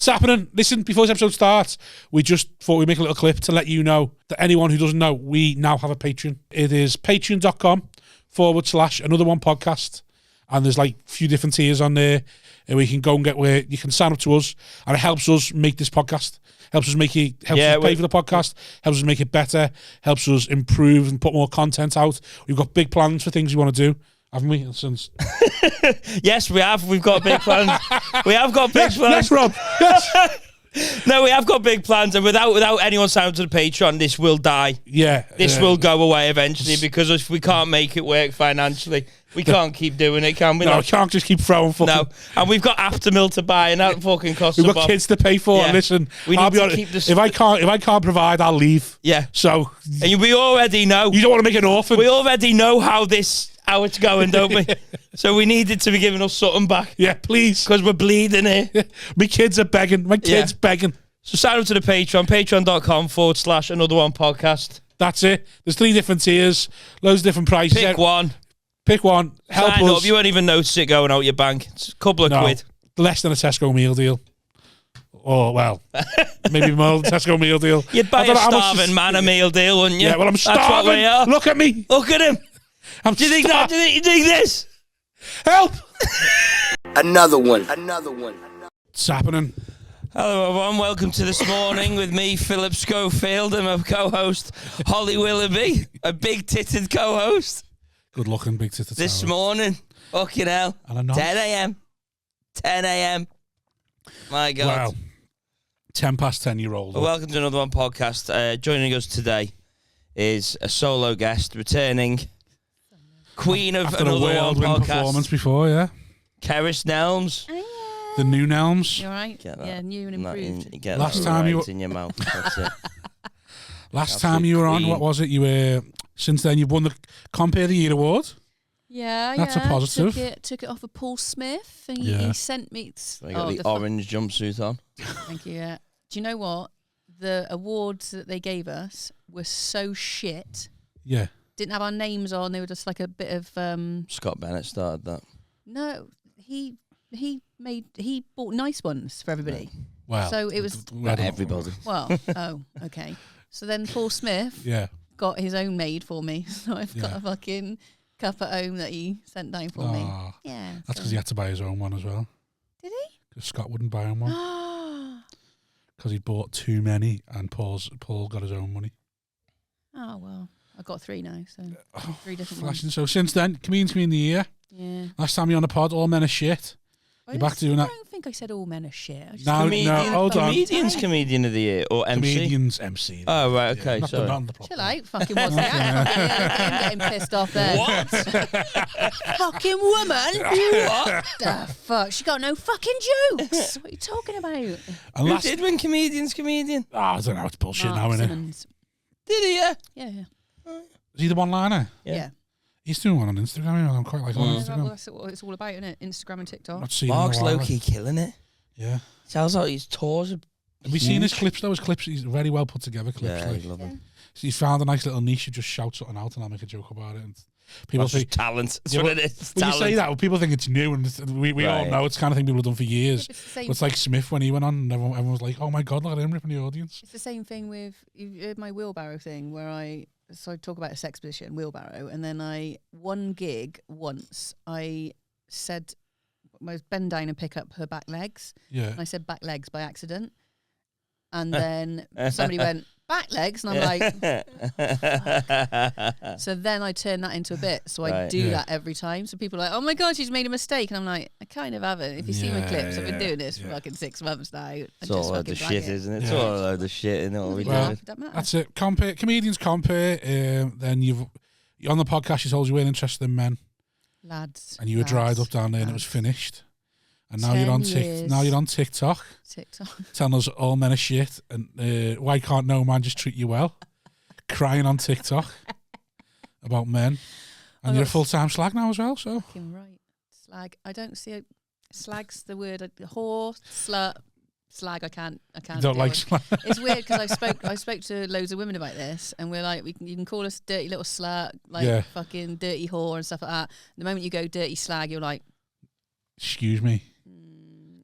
It's happening. Listen, before this episode starts, we just thought we'd make a little clip to let you know that anyone who doesn't know, we now have a Patreon. It is patreon.com/another one podcast. And there's like a few different tiers on there. And we can go and get where you can sign up to us. And it helps us make this podcast. Helps us us pay for the podcast. Helps us make it better. Helps us improve and put more content out. We've got big plans for things we want to do. Haven't we? Since yes, we have. We've got big plans. We have got big plans. Yes, Rob. Yes. No, we have got big plans, and without anyone signing to the Patreon, this will die. Yeah. This will go away eventually, because if we can't make it work financially, we can't keep doing it, can we? No, we can't just keep throwing fucking... No, and we've got Aftermill to buy, and that fucking costs We've got kids to pay for. Yeah. Listen, I'll be honest, if I can't provide, I'll leave. Yeah. So... And we already know. You don't want to make an orphan. We already know how it's going, don't we? So we needed to be giving us something back. Yeah, please. Because we're bleeding here. My kids are begging. My kids begging. So sign up to the Patreon, patreon.com/another one podcast. That's it. There's 3 different tiers, loads of different prices. Pick one. Help sign us. Up. You won't even notice it going out your bank. It's a couple of quid. Less than a Tesco meal deal. Or, well, maybe more than a Tesco meal deal. You'd buy a starving man a meal deal, wouldn't you? Yeah, well, I'm starving. That's what we are. Look at me. Look at him. Do you think that? Do you think this? Help. Another one. It's happening. Hello everyone, welcome to This Morning with me, Philip Schofield, and my co-host, Holly Willoughby, a big-titted co-host. Good looking big-titted. This morning, fucking hell, 10 a.m. 10 a.m. My God. Wow. 10 past 10 year old. Well, welcome to Another One podcast. Joining us today is a solo guest, returning queen of After Another a One whirlwind podcast. performance before, yeah. Cerys Nelmes. The new Nelmes. You alright? Yeah, new and improved. Get last that time right you were in your mouth. That's it. Last time you were on, what was it? You were. Since then, you've won the Compare of the Year award. Yeah, that's a positive. Took it off of Paul Smith. And yeah. he sent me. I got the orange jumpsuit on. Thank you. Yeah. Do you know what? The awards that they gave us were so shit. Yeah. Didn't have our names on. They were just like a bit of. Scott Bennett started that. No, he bought nice ones for everybody. Wow. So it was not everybody. Well, oh, okay. So then Paul Smith got his own made for me. So I've got a fucking cup at home that he sent down for me. Yeah. That's because he had to buy his own one as well. Did he? Because Scott wouldn't buy him one. Because he bought too many and Paul got his own money. Oh, well. I've got 3 now, so 3 different flashing. ones. So since then, Comedians Comedian of the Year. Yeah. Last time you on the pod, all men are shit. You're back to doing that. I don't think I said all men are shit. No, hold on. Comedians Comedian of the Year or MC? Comedians MC. Oh, right, okay. Yeah, sorry. Chill out, fucking wasn't it? I'm getting pissed off there. What? Fucking woman? What the fuck? She got no fucking jokes. What are you talking about? Who did win Comedians Comedian? Oh, I don't know. It's bullshit now, isn't it? Did he, yeah? Yeah. Is he the one-liner? Yeah. He's doing one on Instagram. I'm quite like on Instagram. Well, that's what it's all about, isn't it? Instagram and TikTok. Mark's low-key killing it. Yeah. Sounds like his tours are Have we seen his clips, though? His clips, he's very well put together clips. Yeah, I love him. He's found a nice little niche. You just shout something out and I'll make a joke about it. And people think talent. That's what it is. When you say that, well, people think it's new, and we all know it's the kind of thing people have done for years. It's like Smith when he went on, and everyone was like, "Oh my god, look at him ripping the audience." It's the same thing with my wheelbarrow thing, where I talk about a sex position, wheelbarrow, and then one gig once I said, I was bend down and pick up her back legs. Yeah. And I said back legs by accident, and then somebody went back legs, and I'm like, so then I turn that into a bit. So I do that every time. So people are like, oh my god, she's made a mistake, and I'm like, I kind of haven't. If you see my clips, I've been doing this for fucking 6 months now. It's all a load of shit, isn't it? It's all a load of shit, isn't it? What we do. That's it. Comedians compare. Then you're on the podcast. You told you weren't interested in men, lads, and you were dried up down there, and it was finished. And now you're on TikTok. Telling us all men are shit, and why can't no man just treat you well? Crying on TikTok about men, and you're a full-time slag now as well. So fucking right, slag. I don't see slag's the word. Whore, slut, slag. I can't. You don't like slag. It's weird because I spoke to loads of women about this, and we're like, you can call us dirty little slut, like fucking dirty whore and stuff like that. The moment you go dirty slag, you're like, excuse me.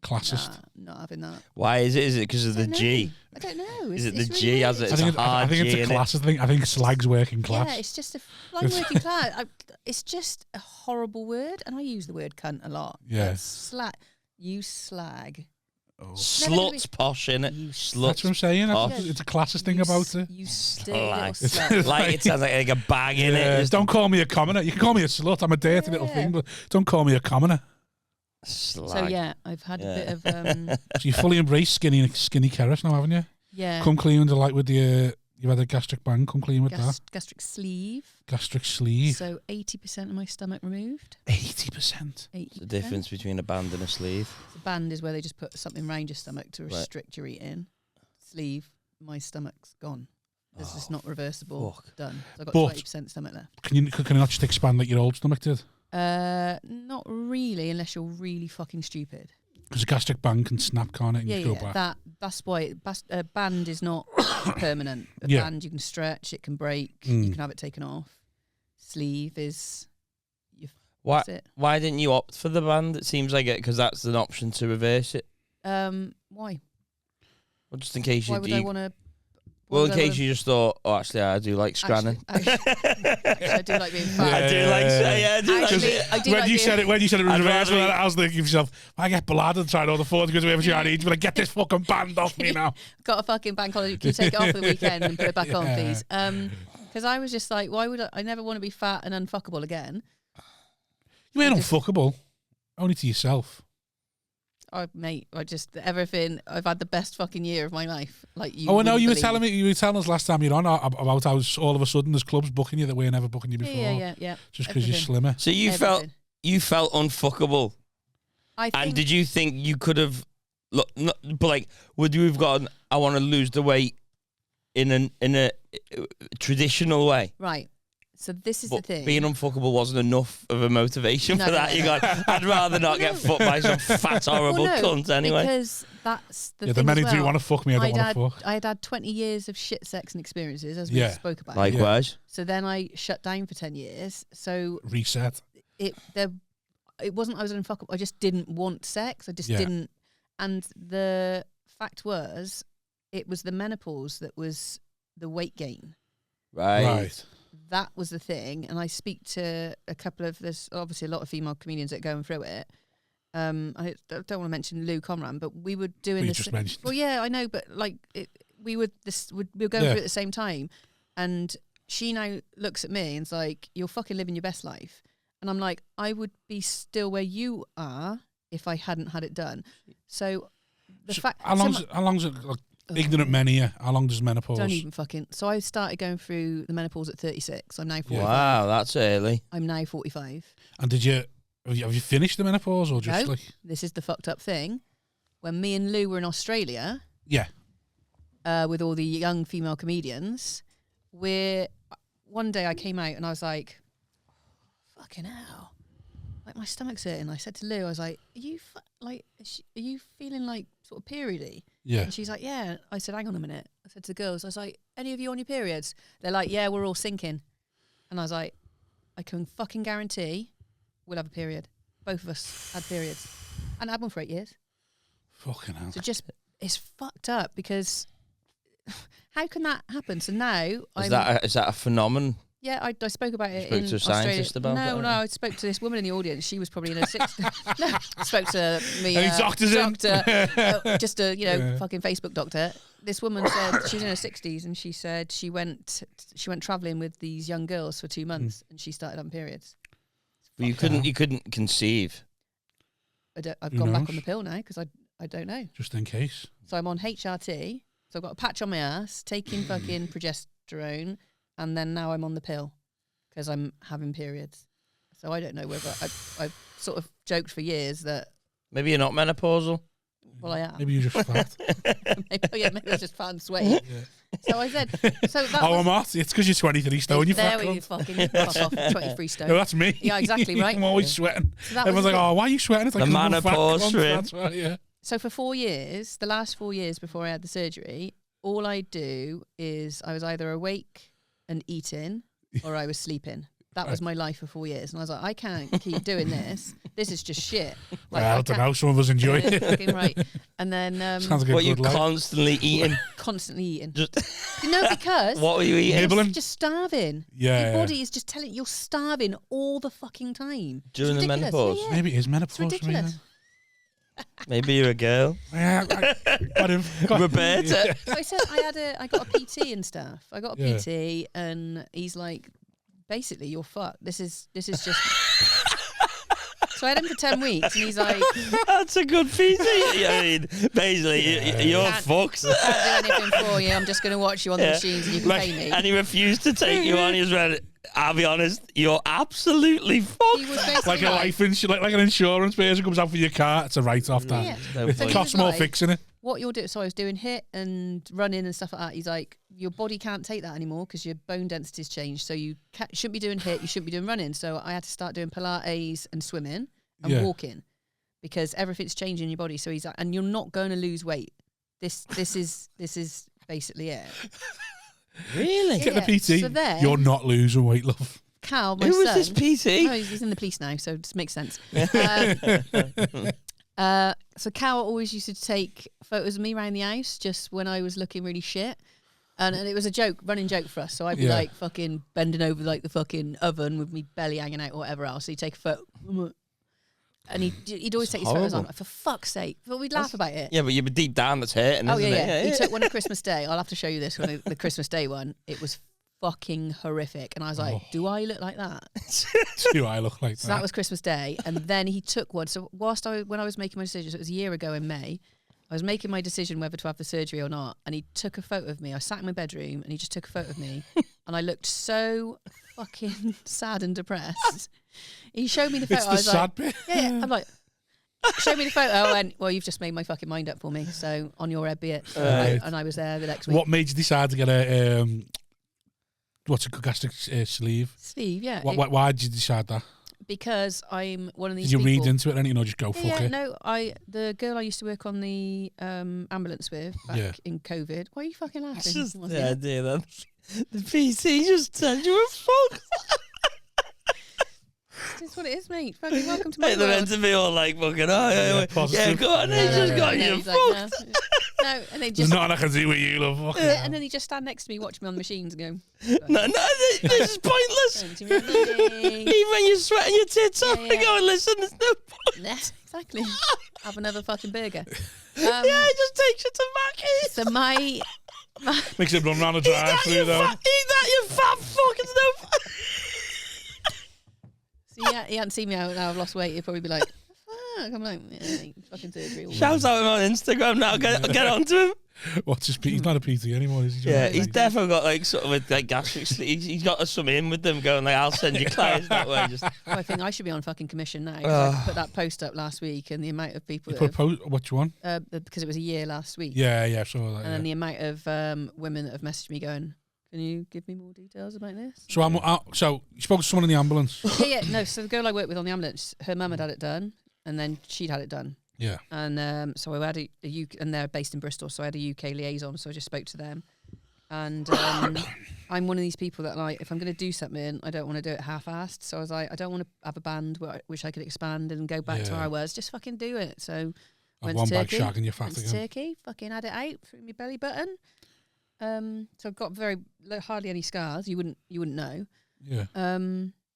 Classist. Nah, not having that. Why is it? Is it because of the G? I don't know. Is it the It's G? really As weird. it's a hard I think it's G a in it? classist thing. I think slag's working class. Yeah, it's just I'm working class. It's just a horrible word, and I use the word cunt a lot. Yeah. You slag. Oh. Slut's posh, innit? You Slut. That's what I'm saying. Posh. It's a classist thing about it. You still little Like, slut. like it sounds like a bag in it. Just Don't call me a commoner. You can call me a slut. I'm a dirty little thing, but don't call me a commoner. slag. So yeah, I've had a bit of So you fully embrace skinny Cerys now, haven't you? yeah. Come clean with the like with the you've had a gastric bang. Come clean with that. Gastric sleeve. Gastric sleeve. So 80% of my stomach removed. 80%. 80%. The difference between a band and a sleeve. The band is where they just put something around your stomach to Right. restrict your eating. Sleeve, my stomach's gone. It's just not reversible. fuck. Done. So I've got But- 20% stomach left. Can you not just expand like your old stomach did? Not really, unless you're really fucking stupid. Because a gastric bang can snap, can't it? And Yeah, you go back. that's why a band is not permanent. A Yeah. band you can stretch, it can break, Mm. you can have it taken off. Sleeve is Why? that's it. Why didn't you opt for the band? It seems like it because that's an option to reverse it. Why? Well, just in case Why you would do. I want to? Well, in case you just thought, oh, actually, I do like Scrannon. Actually, I do like being fat. I do like, yeah, I do like. Actually, I do when like you being- said it, when you said it was I'd reversed, rather I was thinking to myself, I get blood and trying to afford to go to every Chinese, but I get this fucking band off me now. Got a fucking bank holiday. Can you take it off for the weekend and put it back on, Yeah. please? Because I was just like, why would I never want to be fat and unfuckable again? You ain't unfuckable, only to yourself. Oh, mate, everything. I've had the best fucking year of my life. Like you. Oh, I know wouldn't you were believe. you were telling us last time you're on about how all of a sudden there's clubs booking you that we're never booking you before. Yeah. Just because you're Everything. slimmer. So you felt unfuckable, I think, and did you think you could have? Look, but like, would you have gone? I want to lose the weight in a traditional way. right. So this is But the thing. being unfuckable wasn't enough of a motivation No, for no, that. no, You no. got, I'd rather not get fucked by some fat, horrible Well, no, cunt anyway. Because that's the Yeah, thing. the many as do well. want to fuck me. I don't want to fuck. I had 20 years of shit sex and experiences, as we Yeah. spoke about. Likewise. So then I shut down for 10 years. So Reset. it wasn't I was unfuckable. I just didn't want sex. I just Yeah. didn't. And the fact was, it was the menopause that was the weight gain. Right. That was the thing. And I speak to a couple of, there's obviously a lot of female comedians that are going through it. I don't want to mention Lou Conran, but we were doing Well, you this. just mentioned. Well, yeah, I know, but like we were going through it at the same time, and she now looks at me and's like, "You're fucking living your best life," and I'm like, "I would be still where you are if I hadn't had it done." So the fact, How long's it? Like, ignorant men here. How long does menopause? don't even fucking. So I started going through the menopause at 36. I'm now 45. Wow, that's early. I'm now 45. And did you have you finished the menopause or just No. like This is the fucked up thing. When me and Lou were in Australia, yeah? with all the young female comedians, one day I came out and I was like, fucking hell, like my stomach's hurting. I said to Lou, I was like, are you feeling like sort of periody? Yeah. And she's like, yeah. I said, hang on a minute. I said to the girls, I was like, any of you on your periods? They're like, yeah, we're all sinking. And I was like, I can fucking guarantee we'll have a period. Both of us had periods. And I had one for 8 years. Fucking hell. So it's fucked up because how can that happen? So now Is that a phenomenon? yeah, I spoke about it spoke in to a Australia. scientist about no, it? No, I spoke to this woman in the audience. She was probably in her 60s. No, I spoke to me. Any doctors in? doctor, just a Yeah. fucking Facebook doctor. This woman said she's in her 60s, and she said she went travelling with these young girls for 2 months, and she started having periods. But you couldn't conceive. I've Who gone back knows? on the pill now because I don't know. Just in case. So I'm on HRT. So I've got a patch on my ass, taking fucking progesterone, and then now I'm on the pill because I'm having periods. So I don't know whether I've sort of joked for years that, Maybe you're not menopausal. well, I am. Maybe you're just fat. maybe I was just fat and sweaty. Yeah. So I said, so that Oh, was, I'm not. It's because you're 23 stone. You there fat we cunt. fucking fuck off, 23 stone. No, that's me. Yeah, exactly, right? I'm always sweating. So that Everyone's was like, the- "Oh, why are you sweating?" It's like The 'cause I'm a fat menopause cunt, for him. That's right. Yeah. So for 4 years, the last 4 years before I had the surgery, all I do is I was either awake and eating or I was sleeping. that was my life for 4 years. And I was like, I can't keep doing this. This is just shit. Like, I don't know. Some of us enjoy it. Fucking right. And then Sounds like a What you good life. constantly eating? constantly eating. Just No, because what were you eating? Nibbling? just starving. Yeah. Your body is just telling you're starving all the fucking time. During It's the ridiculous. menopause? Yeah, yeah. Maybe it is It's menopause for me. ridiculous. Maybe you're a girl. Yeah, Roberta. So I said I got a PT and stuff. I got a Yeah. PT, and he's like, basically, you're fucked. This is just. So I had him for 10 weeks, and he's like, That's a good PT. I mean, basically, you're Can't- fucked. can't do anything for you. I'm just going to watch you on the Yeah. machines, and you can Like- pay me. And he refused to take you on. He was ready. I'll be honest, you're absolutely He fucked. was basically like a life insurance, like an insurance person comes out for your car. It's a write-off. That Yeah. No it point. he costs was more like- fixing it. What you're doing? So I was doing HIIT and running and stuff like that. He's like, your body can't take that anymore because your bone density's changed. So you shouldn't be doing HIIT. You shouldn't be doing running. So I had to start doing Pilates and swimming and Yeah. walking because everything's changing in your body. So he's like, and you're not going to lose weight. This is basically it. Really? Get Yeah. the PT. So then- You're not losing weight, love. Cal, my Who was son. this PT? Oh, he's in the police now, so it just makes sense. So Cal always used to take photos of me around the house just when I was looking really shit. And it was a running joke for us. So I'd be Yeah. like fucking bending over like the fucking oven with me belly hanging out or whatever else. So he'd take a photo. And he'd always take his photos on. horrible. For fuck's sake. But we'd laugh about it. Yeah, but you're deep down that's hurting, Oh, isn't yeah. it? He took one on Christmas Day. I'll have to show you this one, the Christmas Day one. It was fucking horrific. And I was like, do I look like that? Do I look like So that? that was Christmas Day, and then he took one. So when I was making my decision, so it was a year ago in May, I was making my decision whether to have the surgery or not, and he took a photo of me. I sat in my bedroom, and he just took a photo of me, and I looked so fucking sad and depressed. He showed me the photo. It's I the was sad like, bit. yeah, I'm like, show me the photo, and well, you've just made my fucking mind up for me. So on your head be it. Right. And I was there the next week. What made you decide to get a what's a gastric sleeve? Steve, yeah, Why did you decide that? because I'm one of these. Did you read people- into it and just go fuck Yeah, it? no, the girl I used to work on the ambulance with back Yeah. in COVID. Why are you fucking laughing? That's just Wasn't the it? idea that the PC just said you were fucked. That's what it is, mate. Fucking welcome to my Hey, they're meant world. to be all like fucking, oh, yeah, positive. go on, Yeah, he just yeah, got No, you he's like, fucked. no, and then There's just nothing I can do with you, love. Fuck it. and then he just stand next to me, watch me on the machines, and go. No, this is pointless. "Don't you remember me?" Even when you're sweating your tits off Yeah, and yeah. going, listen, there's no point. Yeah, exactly. Have another fucking burger. Yeah, it just takes you to Mackey's. So my Makes it run around the Eat that, drive-through you though. fat, eat that, you fat fuck. It's no fun. so yeah, he hadn't seen me out, now I've lost weight. He'd probably be like, "Fuck." I'm like, yeah, fucking surgery. Shout out him on Instagram now. Get onto him. What's his He's not a PT anymore, is he? Yeah, he's definitely got like sort of with like gastric. He's got some in with them going like, I'll send you clients that way. Just Well, I think I should be on fucking commission now. 'Cause I put that post up last week, and the amount of people You that put what you want? because it was a year last week, Yeah, so that. and then Yeah. the amount of women that have messaged me going, "Can you give me more details about this?" So so you spoke to someone in the ambulance. yeah, no. So the girl I worked with on the ambulance, her mum had it done, and then she'd had it done, Yeah. and so I had a UK, and they're based in Bristol, so I had a UK liaison, so I just spoke to them. And I'm one of these people that, like, if I'm going to do something, I don't want to do it half-assed. So I was like, I don't want to have a band which I could expand and go back to Yeah. where I was. Just fucking do it. So Like went one to bag Turkey. shag and you're fat Went to again. Turkey, fucking had it out through my belly button. So I've got hardly any scars. You wouldn't know. Yeah.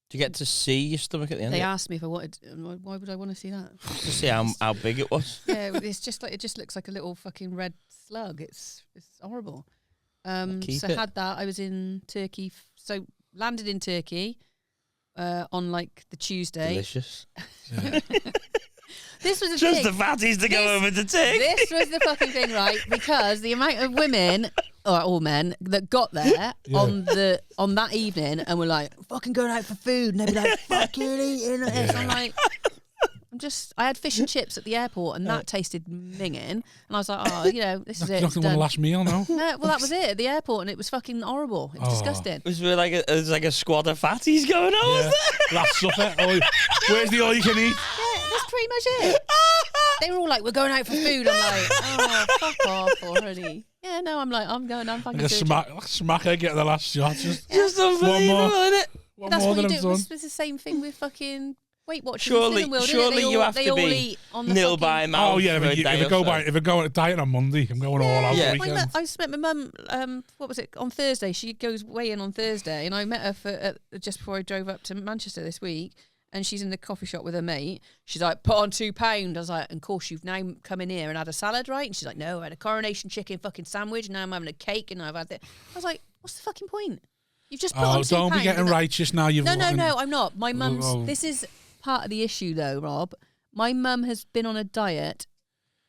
do you get to see your stomach at the end? They of asked me if I wanted. Why would I want to see that? it? To see how big it was. Yeah, it's just like, it just looks like a little fucking red slug. It's horrible. Keep So it. had that. I was in Turkey. So landed in Turkey on like the Tuesday. Delicious. Yeah. This was the Just thing. the fatties to go This- over to take. This was the fucking thing, right? Because the amount of women or all men that got there Yeah. on that evening and were like, fucking going out for food, and they'd be like, fucking eating this. Yeah. I'm like, I had fish and chips at the airport, and that tasted minging. And I was like, oh, this is You're it. not It's the one done. last meal, no? No, well, that was it at the airport, and it was fucking horrible. It was Oh. disgusting. Was there like a squad of fatties going on? Yeah. Last supper. Where's the all you can eat? Yeah, that's pretty much it. They were all like, we're going out for food. I'm like, oh, fuck off already. Yeah, no, I'm like, I'm fucking Like a surgery. smacker getting the last shot. Just Just more. unbelievable, isn't it? What That's more what than you I've do. done? It's the same thing with fucking Weight Watchers. Surely, and Cinnamon World, surely innit? you have they to all be eat on the nil fucking... by mouth. Oh yeah, for a day if I go on a diet on Monday, I'm going all out. Yeah, The weekend. I met my mum. What was it on Thursday? She goes weigh in on Thursday, and I met her just before I drove up to Manchester this week. And she's in the coffee shop with her mate. She's like, put on 2 pounds. I was like, and of course you've now come in here and had a salad, right? And she's like, no, I had a coronation chicken fucking sandwich. And now I'm having a cake, and I've had that. I was like, what's the fucking point? You've just put on 2 pounds. Don't be getting righteous now. No, I'm not. My mum's. This is part of the issue, though, Rob. My mum has been on a diet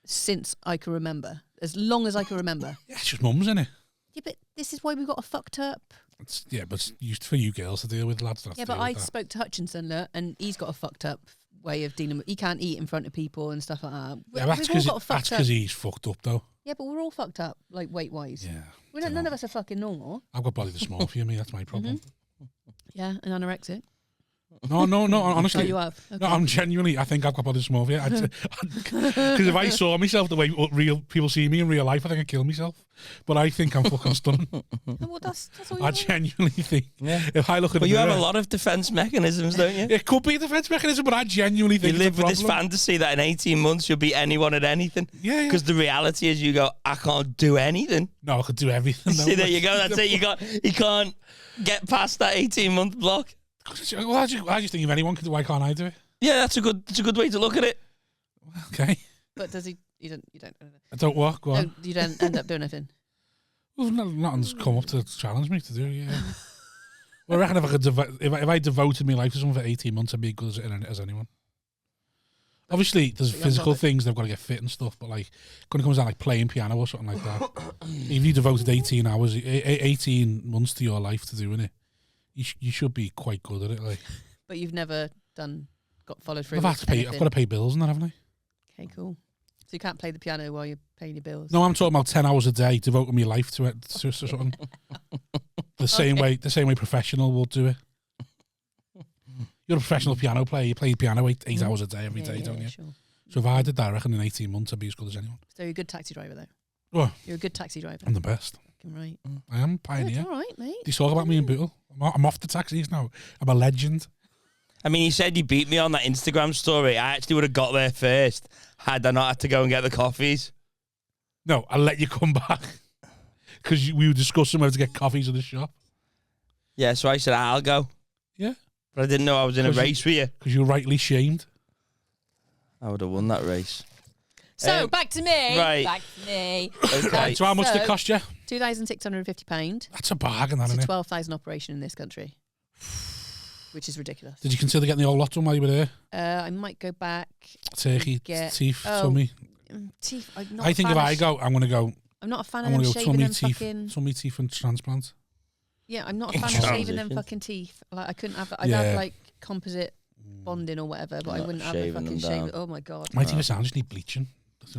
since I can remember, as long as I can remember. Yeah, it's just mums, isn't it? Yeah, but this is why we've got a fucked up. But it's used for you girls to deal with, lads. Yeah, but I spoke to Hutchinson, look, and he's got a fucked up way of dealing with. He can't eat in front of people and stuff like that. Yeah, that's because he's fucked up, though. Yeah, but we're all fucked up, like weight wise. Yeah, None of us are fucking normal. I've got body dysmorphia, me. That's my problem. Yeah, and anorexic. No, honestly. Oh, you have? Okay. No, I'm genuinely, I think I've got body dysmorphia. Because if I saw myself the way real people see me in real life, I think I'd kill myself. But I think I'm fucking stunning. Well, that's all you I genuinely think. Yeah. If I look at But you have a lot of defence mechanisms, don't you? It could be a defence mechanism, but I genuinely think you live with this fantasy that in 18 months you'll beat anyone at anything. Yeah. Because the reality is you go, I can't do anything. No, I could do everything. See, there you go. That's it. You can't get past that 18-month block. Well, how do you think if anyone could do? Why can't I do it? Yeah, that's a good way to look at it. Okay. But does he? You don't. I don't work. Go on. You don't end up doing anything. Well, nothing's come up to challenge me to do. Yeah. Well, I reckon if I devoted my life to something for 18 months, I'd be as good at it as anyone. Obviously, there's physical things they've got to get fit and stuff, but like, when it comes down like playing piano or something like that, if you devoted 18 months to your life to doing it, you should be quite good at it. Like, but you've never got followed through. I've got to pay bills and that, haven't I? Okay, cool. So you can't play the piano while you're paying your bills. No, I'm talking about 10 hours a day, devoting my life to it, to something. the same way professional will do it. You're a professional piano player. You play piano 8 hours a day every day, don't you? Sure. So if I did that, I reckon in 18 months I'd be as good as anyone. So you're a good taxi driver, though. Well, you're a good taxi driver. I'm the best. Fucking right. I am a pioneer. All right, mate. Do you talk about me in Bootle? I'm off the taxis now. I'm a legend. I mean, you said you beat me on that Instagram story. I actually would have got there first had I not had to go and get the coffees. No, I'll let you come back. Because we were discussing whether to get coffees in the shop. Yeah, so I said, I'll go. Yeah. But I didn't know I was in a race with you. Because you were rightly shamed. I would have won that race. So, back to me. Right. Back to me. Okay. So how much did it cost you? £2,650. That's a bargain, It's isn't a it? 12,000 operation in this country. Which is ridiculous. Did you consider getting the old lot done while you were there? I might go back. Turkey, teeth, tummy. Teeth. I think if I go, I'm going to go. I'm not a fan I'm of going them to go shaving tummy teeth and transplant. Yeah, I'm not a fan of shaving them fucking teeth. Like I couldn't have. I'd have like composite bonding or whatever, but I wouldn't have a fucking shave. Oh my god. My teeth sound just need bleaching.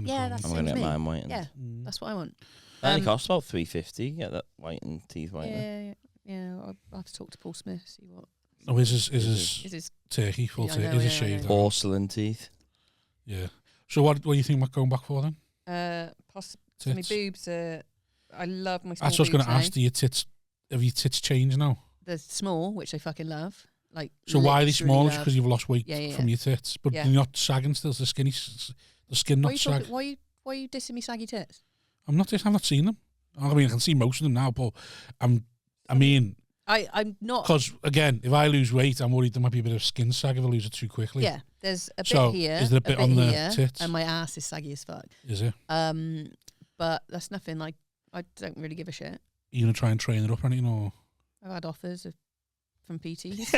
Yeah, that's I'm going to get mine whitened. Yeah, that's what I want. It only costs about $350. Get that whitened teeth whitened. Yeah. I'll have to talk to Paul Smith. See what. Oh, is his turkey full turkey? Is his shaved? Porcelain teeth. Yeah. So what do you think about going back for then? Possibly. My boobs are. I love my small boobs. That's what I was going to ask. Have your tits changed now? They're small, which I fucking love. Like. So why are they small? Just because you've lost weight from your tits, but Yeah. you're not sagging still. The skin not sag. Why are you dissing me saggy tits? I've not seen them. I mean, I can see most of them now, but I'm not. Because again, if I lose weight, I'm worried there might be a bit of skin sag if I lose it too quickly. Yeah, there's a bit here. Is there a bit on the tits? And my ass is saggy as fuck. Is it? But that's nothing. Like I don't really give a shit. Are you gonna try and train it up or anything, or? I've had offers from PTs.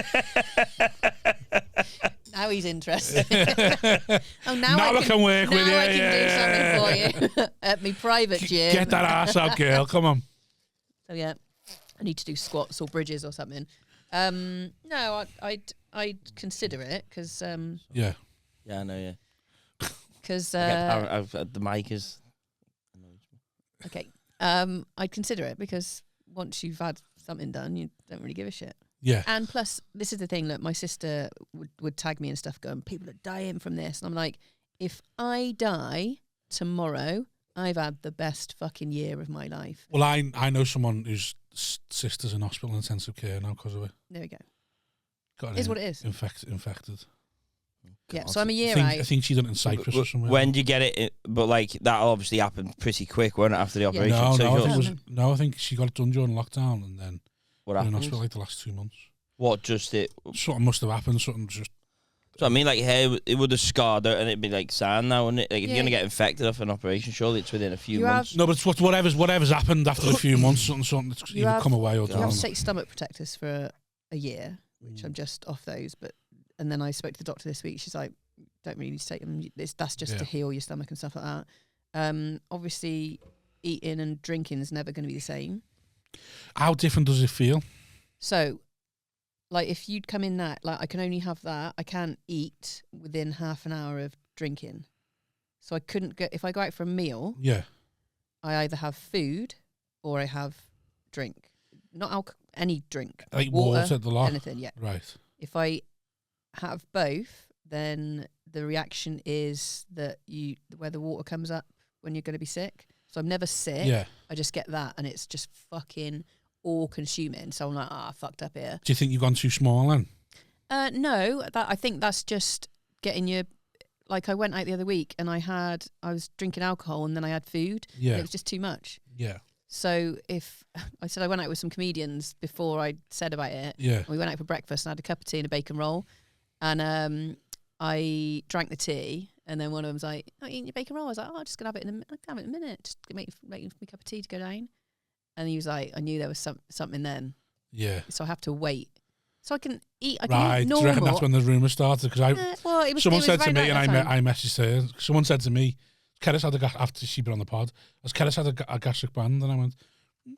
Now he's interested. Now I can work with you. Now I can do something for you at my private gym. Get that ass out, girl. Come on. So yeah, I need to do squats or bridges or something. No, I'd consider it because yeah, I know, yeah. Because the mic is okay. I'd consider it because once you've had something done, you don't really give a shit. Yeah. And plus, this is the thing. Look, my sister would tag me and stuff, going, "People are dying from this," and I'm like, if I die tomorrow, I've had the best fucking year of my life. Well, I know someone whose sister's in hospital in intensive care now because of it. There we go. Got It is what it is. Infected. Yeah, so I'm a year I out. think she done it in Cyprus or somewhere. When do you get it? But like that'll obviously happen pretty quick, won't it? After the operation. I think she got it done during lockdown, and then what in happened? hospital like the last 2 months. What just it? Something must have happened. Something just. So I mean, like hair, it would have scarred out, and it'd be like sand now, wouldn't it? Like if you're gonna get infected off an operation, surely it's within a few months. No, but it's whatever's happened after a few months. Something it's either come away or you down. have to take stomach protectors for a year, which I'm just off those. And then I spoke to the doctor this week. She's like, don't really need to take them. That's just to heal your stomach and stuff like that. Obviously, eating and drinking is never going to be the same. How different does it feel? So, like, if you'd come in that, like, I can only have that. I can't eat within half an hour of drinking. So I couldn't go, if I go out for a meal, I either have food or I have drink. Not any drink. Like water the lot? Anything, yeah. Right. If I have both, then the reaction is that where the water comes up when you're going to be sick. So I'm never sick. Yeah. I just get that, and it's just fucking all-consuming. So I'm like, I fucked up here. Do you think you've gone too small then? No, I think that's just getting your. Like I went out the other week, and I was drinking alcohol, and then I had food. Yeah. And it was just too much. Yeah. So if I said I went out with some comedians before I said about it. Yeah. We went out for breakfast and I had a cup of tea and a bacon roll, and I drank the tea, and then one of them was like, "Oh, eating your bacon roll?" I was like, "Oh, I'm just gonna have it in a minute. Just make me a cup of tea to go down." And he was like, "I knew there was something then." Yeah. So I have to wait. So I can eat. I can right. eat normal. Do you reckon that's when the rumour started? Because someone said to me, and I messaged her. Someone said to me, "Cerys had after she'd been on the pod, Cerys had a gastric band," and I went,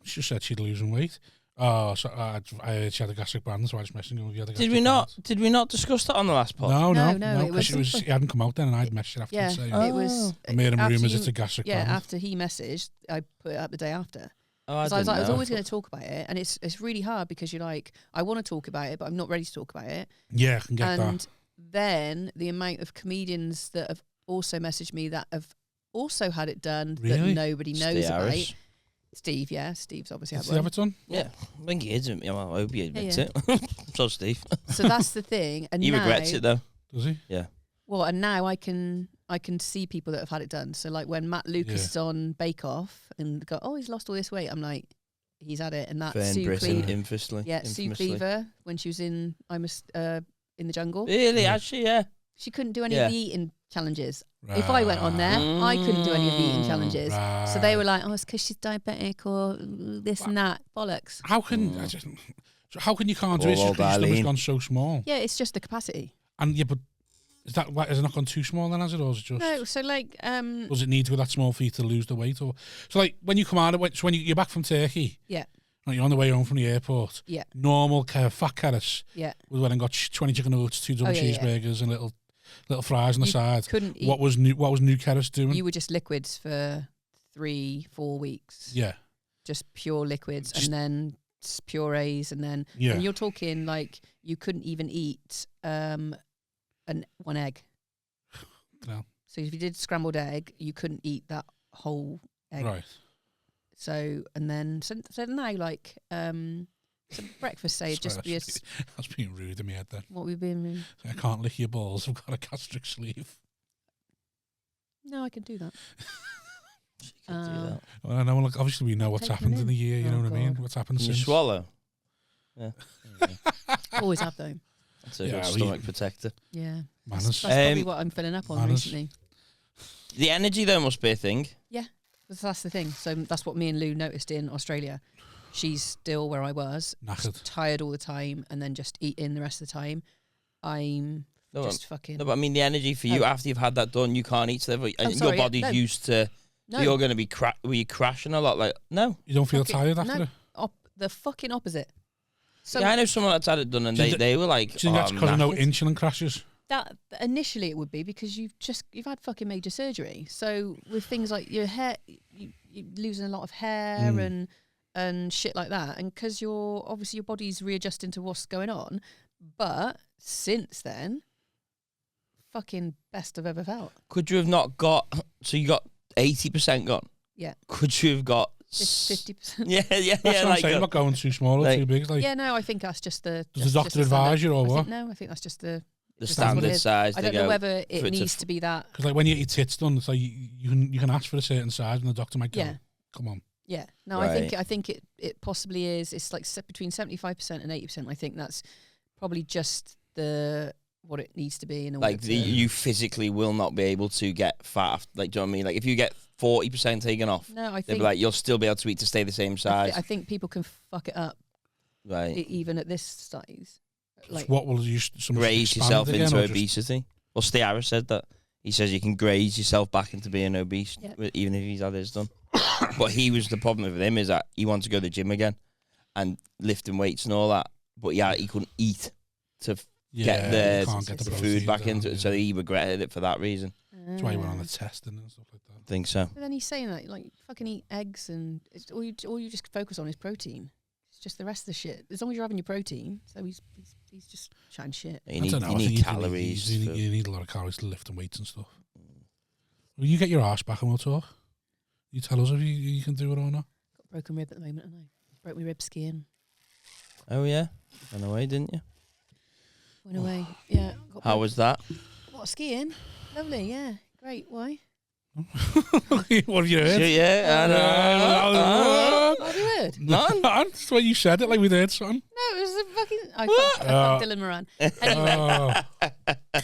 "She said she'd losing weight." Oh, so I heard she had a gastric band, so I just messaged her. If you had a gastric band. Did we not discuss that on the last pod? No. Because she hadn't come out then, and I'd messaged her after the same. It was. I made him rumours it's a gastric band. Yeah, after he messaged, I put it up the day after. I was always going to talk about it, and it's really hard because you're like, I want to talk about it, but I'm not ready to talk about it. Yeah, I can get that. And then the amount of comedians that have also messaged me that have also had it done that nobody knows about. Steve, yeah. Steve's obviously had one. Does he have it done? Yeah. I think he is. I hope he admits it. So, Steve. So that's the thing. And he regrets it, though. Does he? Yeah. Well, and now I can see people that have had it done. So, like, when Matt Lucas is on Bake Off and go, "Oh, he's lost all this weight," I'm like, he's had it. And that Sue Cleaver. Infamously. Yeah, Sue Cleaver, when she was in in the Jungle. Really? Actually, yeah. She couldn't do any of the eating challenges. Right. If I went on there, I couldn't do any of the eating challenges. Right. So they were like, "Oh, it's because she's diabetic or this and that." Bollocks. How can you can't do it? It's just because your stomach's gone so small. Yeah, it's just the capacity. And but is it not gone too small then, has it, or is it just? No. So like, does it need to go that small for you to lose the weight, or so like when you come out of it? So when you're back from Turkey. Yeah. Like you're on the way home from the airport. Yeah. Normal fat Cerys. Yeah. We went and got 20 chicken nuggets, 2 double cheeseburgers, and little fries on the side. Couldn't eat. What was new Cerys doing? You were just liquids for 3-4 weeks. Yeah. Just pure liquids, and then purees, and then and you're talking like you couldn't even eat one egg. No. So if you did scrambled egg, you couldn't eat that whole egg. Right. So and then so now like so breakfast say just be that's being rude in my head then. What we've been rude? I can't lick your balls. I've got a gastric sleeve. No, I can do that. She can do that. Well, I know. Look, obviously, we know what's happened in the year. You know what I mean? What's happened since? You swallow. Yeah. Always have though. That's a good stomach protector. Yeah. Manners. That's probably what I'm filling up on recently. The energy though must be a thing. Yeah, that's the thing. So that's what me and Lou noticed in Australia. She's still where I was, tired all the time, and then just eating the rest of the time. I'm just fucking. No, but I mean the energy for you after you've had that done, you can't eat. So your body's used to. So you're going to be were you crashing a lot? Like no, you don't feel tired after it. The fucking opposite. So I know someone that's had it done, and they were like, do you think that's because of no insulin crashes? That initially it would be because you've had fucking major surgery. So with things like your hair, you're losing a lot of hair and shit like that, and because obviously your body's readjusting to what's going on. But since then, fucking best I've ever felt. Could you have not got? So you got 80% gone. Yeah. Could you have got 50%. Yeah. That's what I'm saying. I'm not going too small or too big. Like, yeah, no, I think that's just the. Does the doctor advise you or what? I think that's just the standard size. I don't know whether it needs to be that. Because like when you get your tits done, it's like you can ask for a certain size, and the doctor might go, "Come on." Yeah, no, right. I think it possibly is. It's like between 75% and 80%. I think that's probably just what it needs to be in a way. You physically will not be able to get fat. Like, do you know what I mean? Like, if you get 40% taken off, no, I think like you'll still be able to eat to stay the same size. I think people can fuck it up, right? Even at this size. Like, what will you graze yourself into obesity? Well, Cerys said that. He says you can graze yourself back into being obese, even if he's had his done. But the problem with him is that he wants to go to the gym again and lifting weights and all that. But he couldn't eat to get the food back into it, so he regretted it for that reason. That's why he went on the testing and stuff like that. I think so. But then he's saying that, like, fucking eat eggs and all you just focus on is protein. It's just the rest of the shit. As long as you're having your protein, so he's just chatting shit. You need calories. You need a lot of calories to lift and weights and stuff. Will you get your arse back and we'll talk? You tell us if you can do it or not. Got a broken rib at the moment, haven't I? Broke my rib skiing. Oh yeah, went away, didn't you? Went away, yeah. How was that? What, skiing? Lovely, yeah, great. Why? What have you heard? Yeah, I know. What have you heard? None. That's why you said it, like we'd heard something. No, it was a fucking. I fucked Dylan Moran. Anyway. God.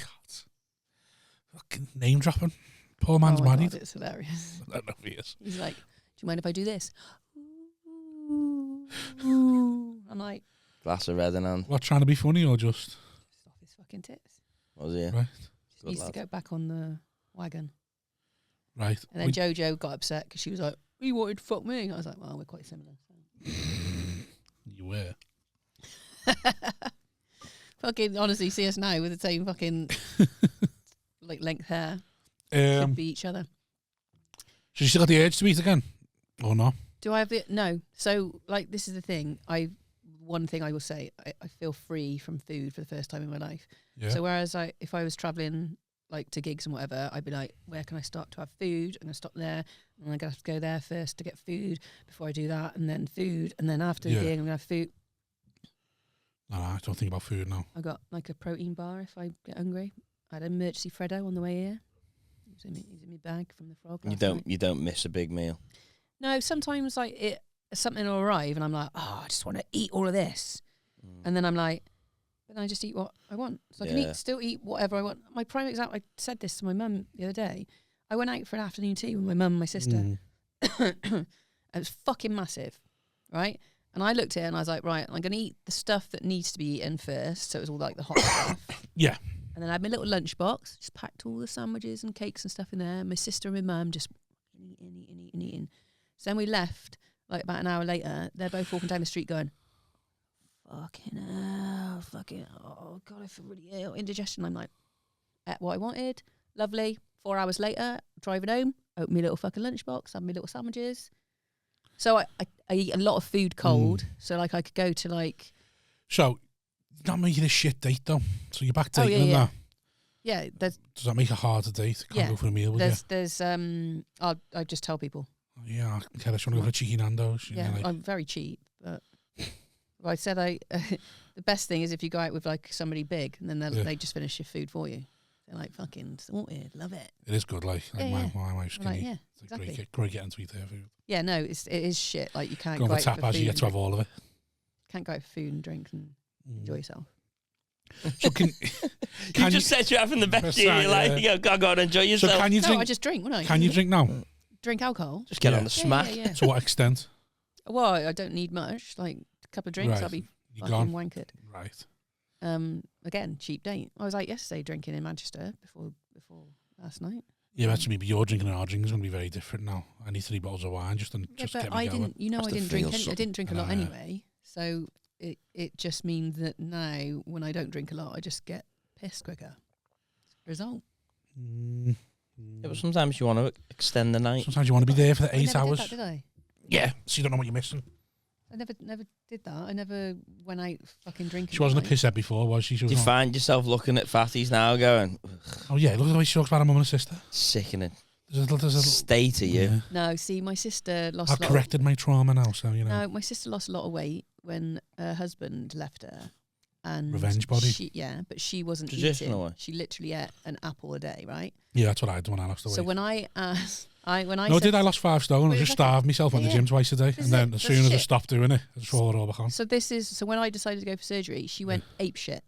Fucking name dropping. Poor man's married. God, it's hilarious. I don't know if he is. He's like, "Do you mind if I do this?" I'm like, glass of red in hand. What, trying to be funny or just? Off his fucking tits. Was he? Right. He needs to go back on the wagon. Right. And then Jojo got upset because she was like, "You wanted to fuck me." And I was like, "Well, we're quite similar." So. You were. Fucking honestly, see us now with the same fucking like length hair. Could be each other. So you still got the urge to eat again, or not? Do I have the no? So like, this is the thing. One thing I will say, I feel free from food for the first time in my life. Yeah. So whereas if I was traveling like to gigs and whatever, I'd be like, where can I start to have food? I'm gonna stop there, and I'm gonna have to go there first to get food before I do that, and then food, and then after the gig, I'm gonna have food. No, I don't think about food now. I got like a protein bar if I get hungry. I had an emergency Freddo on the way here. He's in my bag from the frog. You don't miss a big meal. No, sometimes like something will arrive and I'm like, I just want to eat all of this, and then I'm like, but then I just eat what I want. So I can still eat whatever I want. My prime example, I said this to my mum the other day. I went out for an afternoon tea with my mum and my sister. It was fucking massive, right? And I looked at it and I was like, right, I'm going to eat the stuff that needs to be eaten first. So it was all like the hot stuff. Yeah. And then I had my little lunchbox, just packed all the sandwiches and cakes and stuff in there. My sister and my mum just eating. So then we left, like about an hour later. They're both walking down the street going, fucking hell, oh God, I feel really ill. Indigestion. I'm like, ate what I wanted. Lovely. 4 hours later, driving home, open my little fucking lunchbox, have my little sandwiches. So I eat a lot of food cold. So like I could go to like. So not making a shit date though. So you're back dating and that. Yeah. Does that make it harder date? Can't go for a meal with you? There's I just tell people. Yeah, okay, let's want to go for cheeky Nando's. Yeah, like, I'm very cheap, but I said the best thing is if you go out with like somebody big and then they just finish your food for you. They're like fucking sorted, love it. It is good, like my wife's skinny. Like, it's exactly. Great getting to eat their food. Yeah, no, it is shit. Like you can't go out for tapas, you get to have all of it. Can't go out for food and drink and enjoy yourself. So can you just said you're having the best day of your life. You go and enjoy yourself. So can you drink? No, I just drink, wouldn't I? Can you drink now? Drink alcohol? Just get on the smack. Yeah. To what extent? Well, I don't need much. Like a couple of drinks, I'll be fucking wankered. Right. Again, cheap date. I was out yesterday drinking in Manchester before last night. Yeah, that's me. But your drinking and our drinking is going to be very different now. I need 3 bottles of wine just but get me I going. didn't. You know, I didn't drink. I didn't drink a lot anyway. So it just means that now when I don't drink a lot, I just get pissed quicker. Result. Yeah, but sometimes you want to extend the night. Sometimes you want to be there for the 8 hours. Did I? Yeah, so you don't know what you're missing. I never did that. I never went out fucking drinking. She wasn't a pisshead before, was she? Do you find yourself looking at fatties now going, oh yeah, look at the way she talks about her mum and her sister. Sickening. There's a state of you. Yeah. No, see, my sister lost. I've corrected my trauma now, so you know. No, my sister lost a lot of weight when her husband left her. And Revenge body. But she wasn't Traditional eating. way. She literally ate an apple a day, right? Yeah, that's what I did when I lost the weight. So when I asked, I lost 5 stone. I just starved myself on the gym twice a day, and then as soon as I stopped doing it, I just fall it all back on. So when I decided to go for surgery, she went ape shit,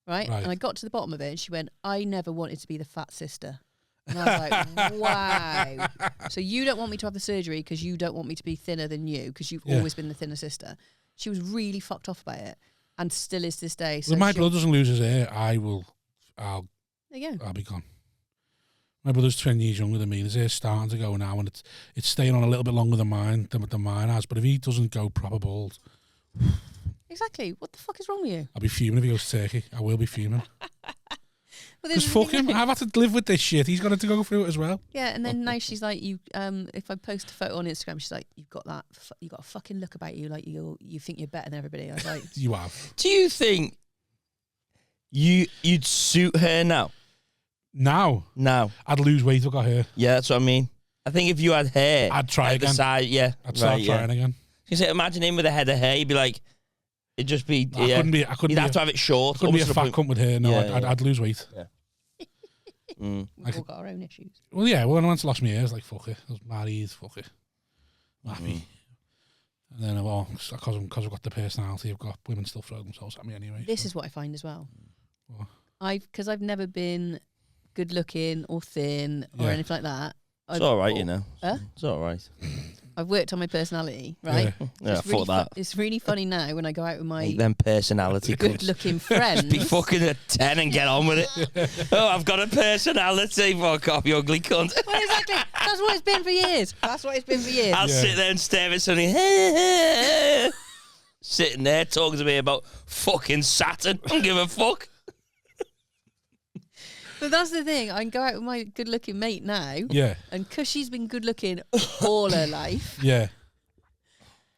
right? And I got to the bottom of it, and she went, "I never wanted to be the fat sister." And I was like, wow. So you don't want me to have the surgery because you don't want me to be thinner than you because you've always been the thinner sister. She was really fucked off about it, and still is this day. So if my brother doesn't lose his hair, I'll be gone. My brother's 20 years younger than me. His hair's starting to go now, and it's staying on a little bit longer than mine has. But if he doesn't go proper bald, exactly. What the fuck is wrong with you? I'll be fuming if he goes to Turkey. I will be fuming. Well, because fuck him, I've had to live with this shit. He's got to go through it as well. Yeah, and then now she's like, if I post a photo on Instagram, she's like, you've got a fucking look about you, like you think you're better than everybody. I was like, you have. Do you think you'd suit her now? Now, I'd lose weight if I got hair. Yeah, that's what I mean. I think if you had hair, I'd try again. I'd start trying again. You say, imagine him with a head of hair. You'd be like, it'd just be. I couldn't be. You'd have to have it short. I couldn't be a fat cunt with hair. No, I'd lose weight. Yeah. We've all got our own issues. Well, yeah. When I went to lost my hair, I was like, fuck it. I was married. Fuck it. I'm happy. And then, because I've got the personality, I've got women still throw themselves at me anyway. This is what I find as well. Because I've never been good looking or thin or anything like that. It's all right, you know. It's all right. I've worked on my personality, right? Yeah, I thought that. It's really funny now when I go out with my personality good-looking friends. Be fucking a 10 and get on with it. Oh, I've got a personality. Fuck off, you ugly cunt. Well, exactly. That's what it's been for years. I'll sit there and stare at something. Sitting there talking to me about fucking Saturn. I don't give a fuck. But that's the thing. I can go out with my good-looking mate now. Yeah. And because she's been good-looking all her life. Yeah.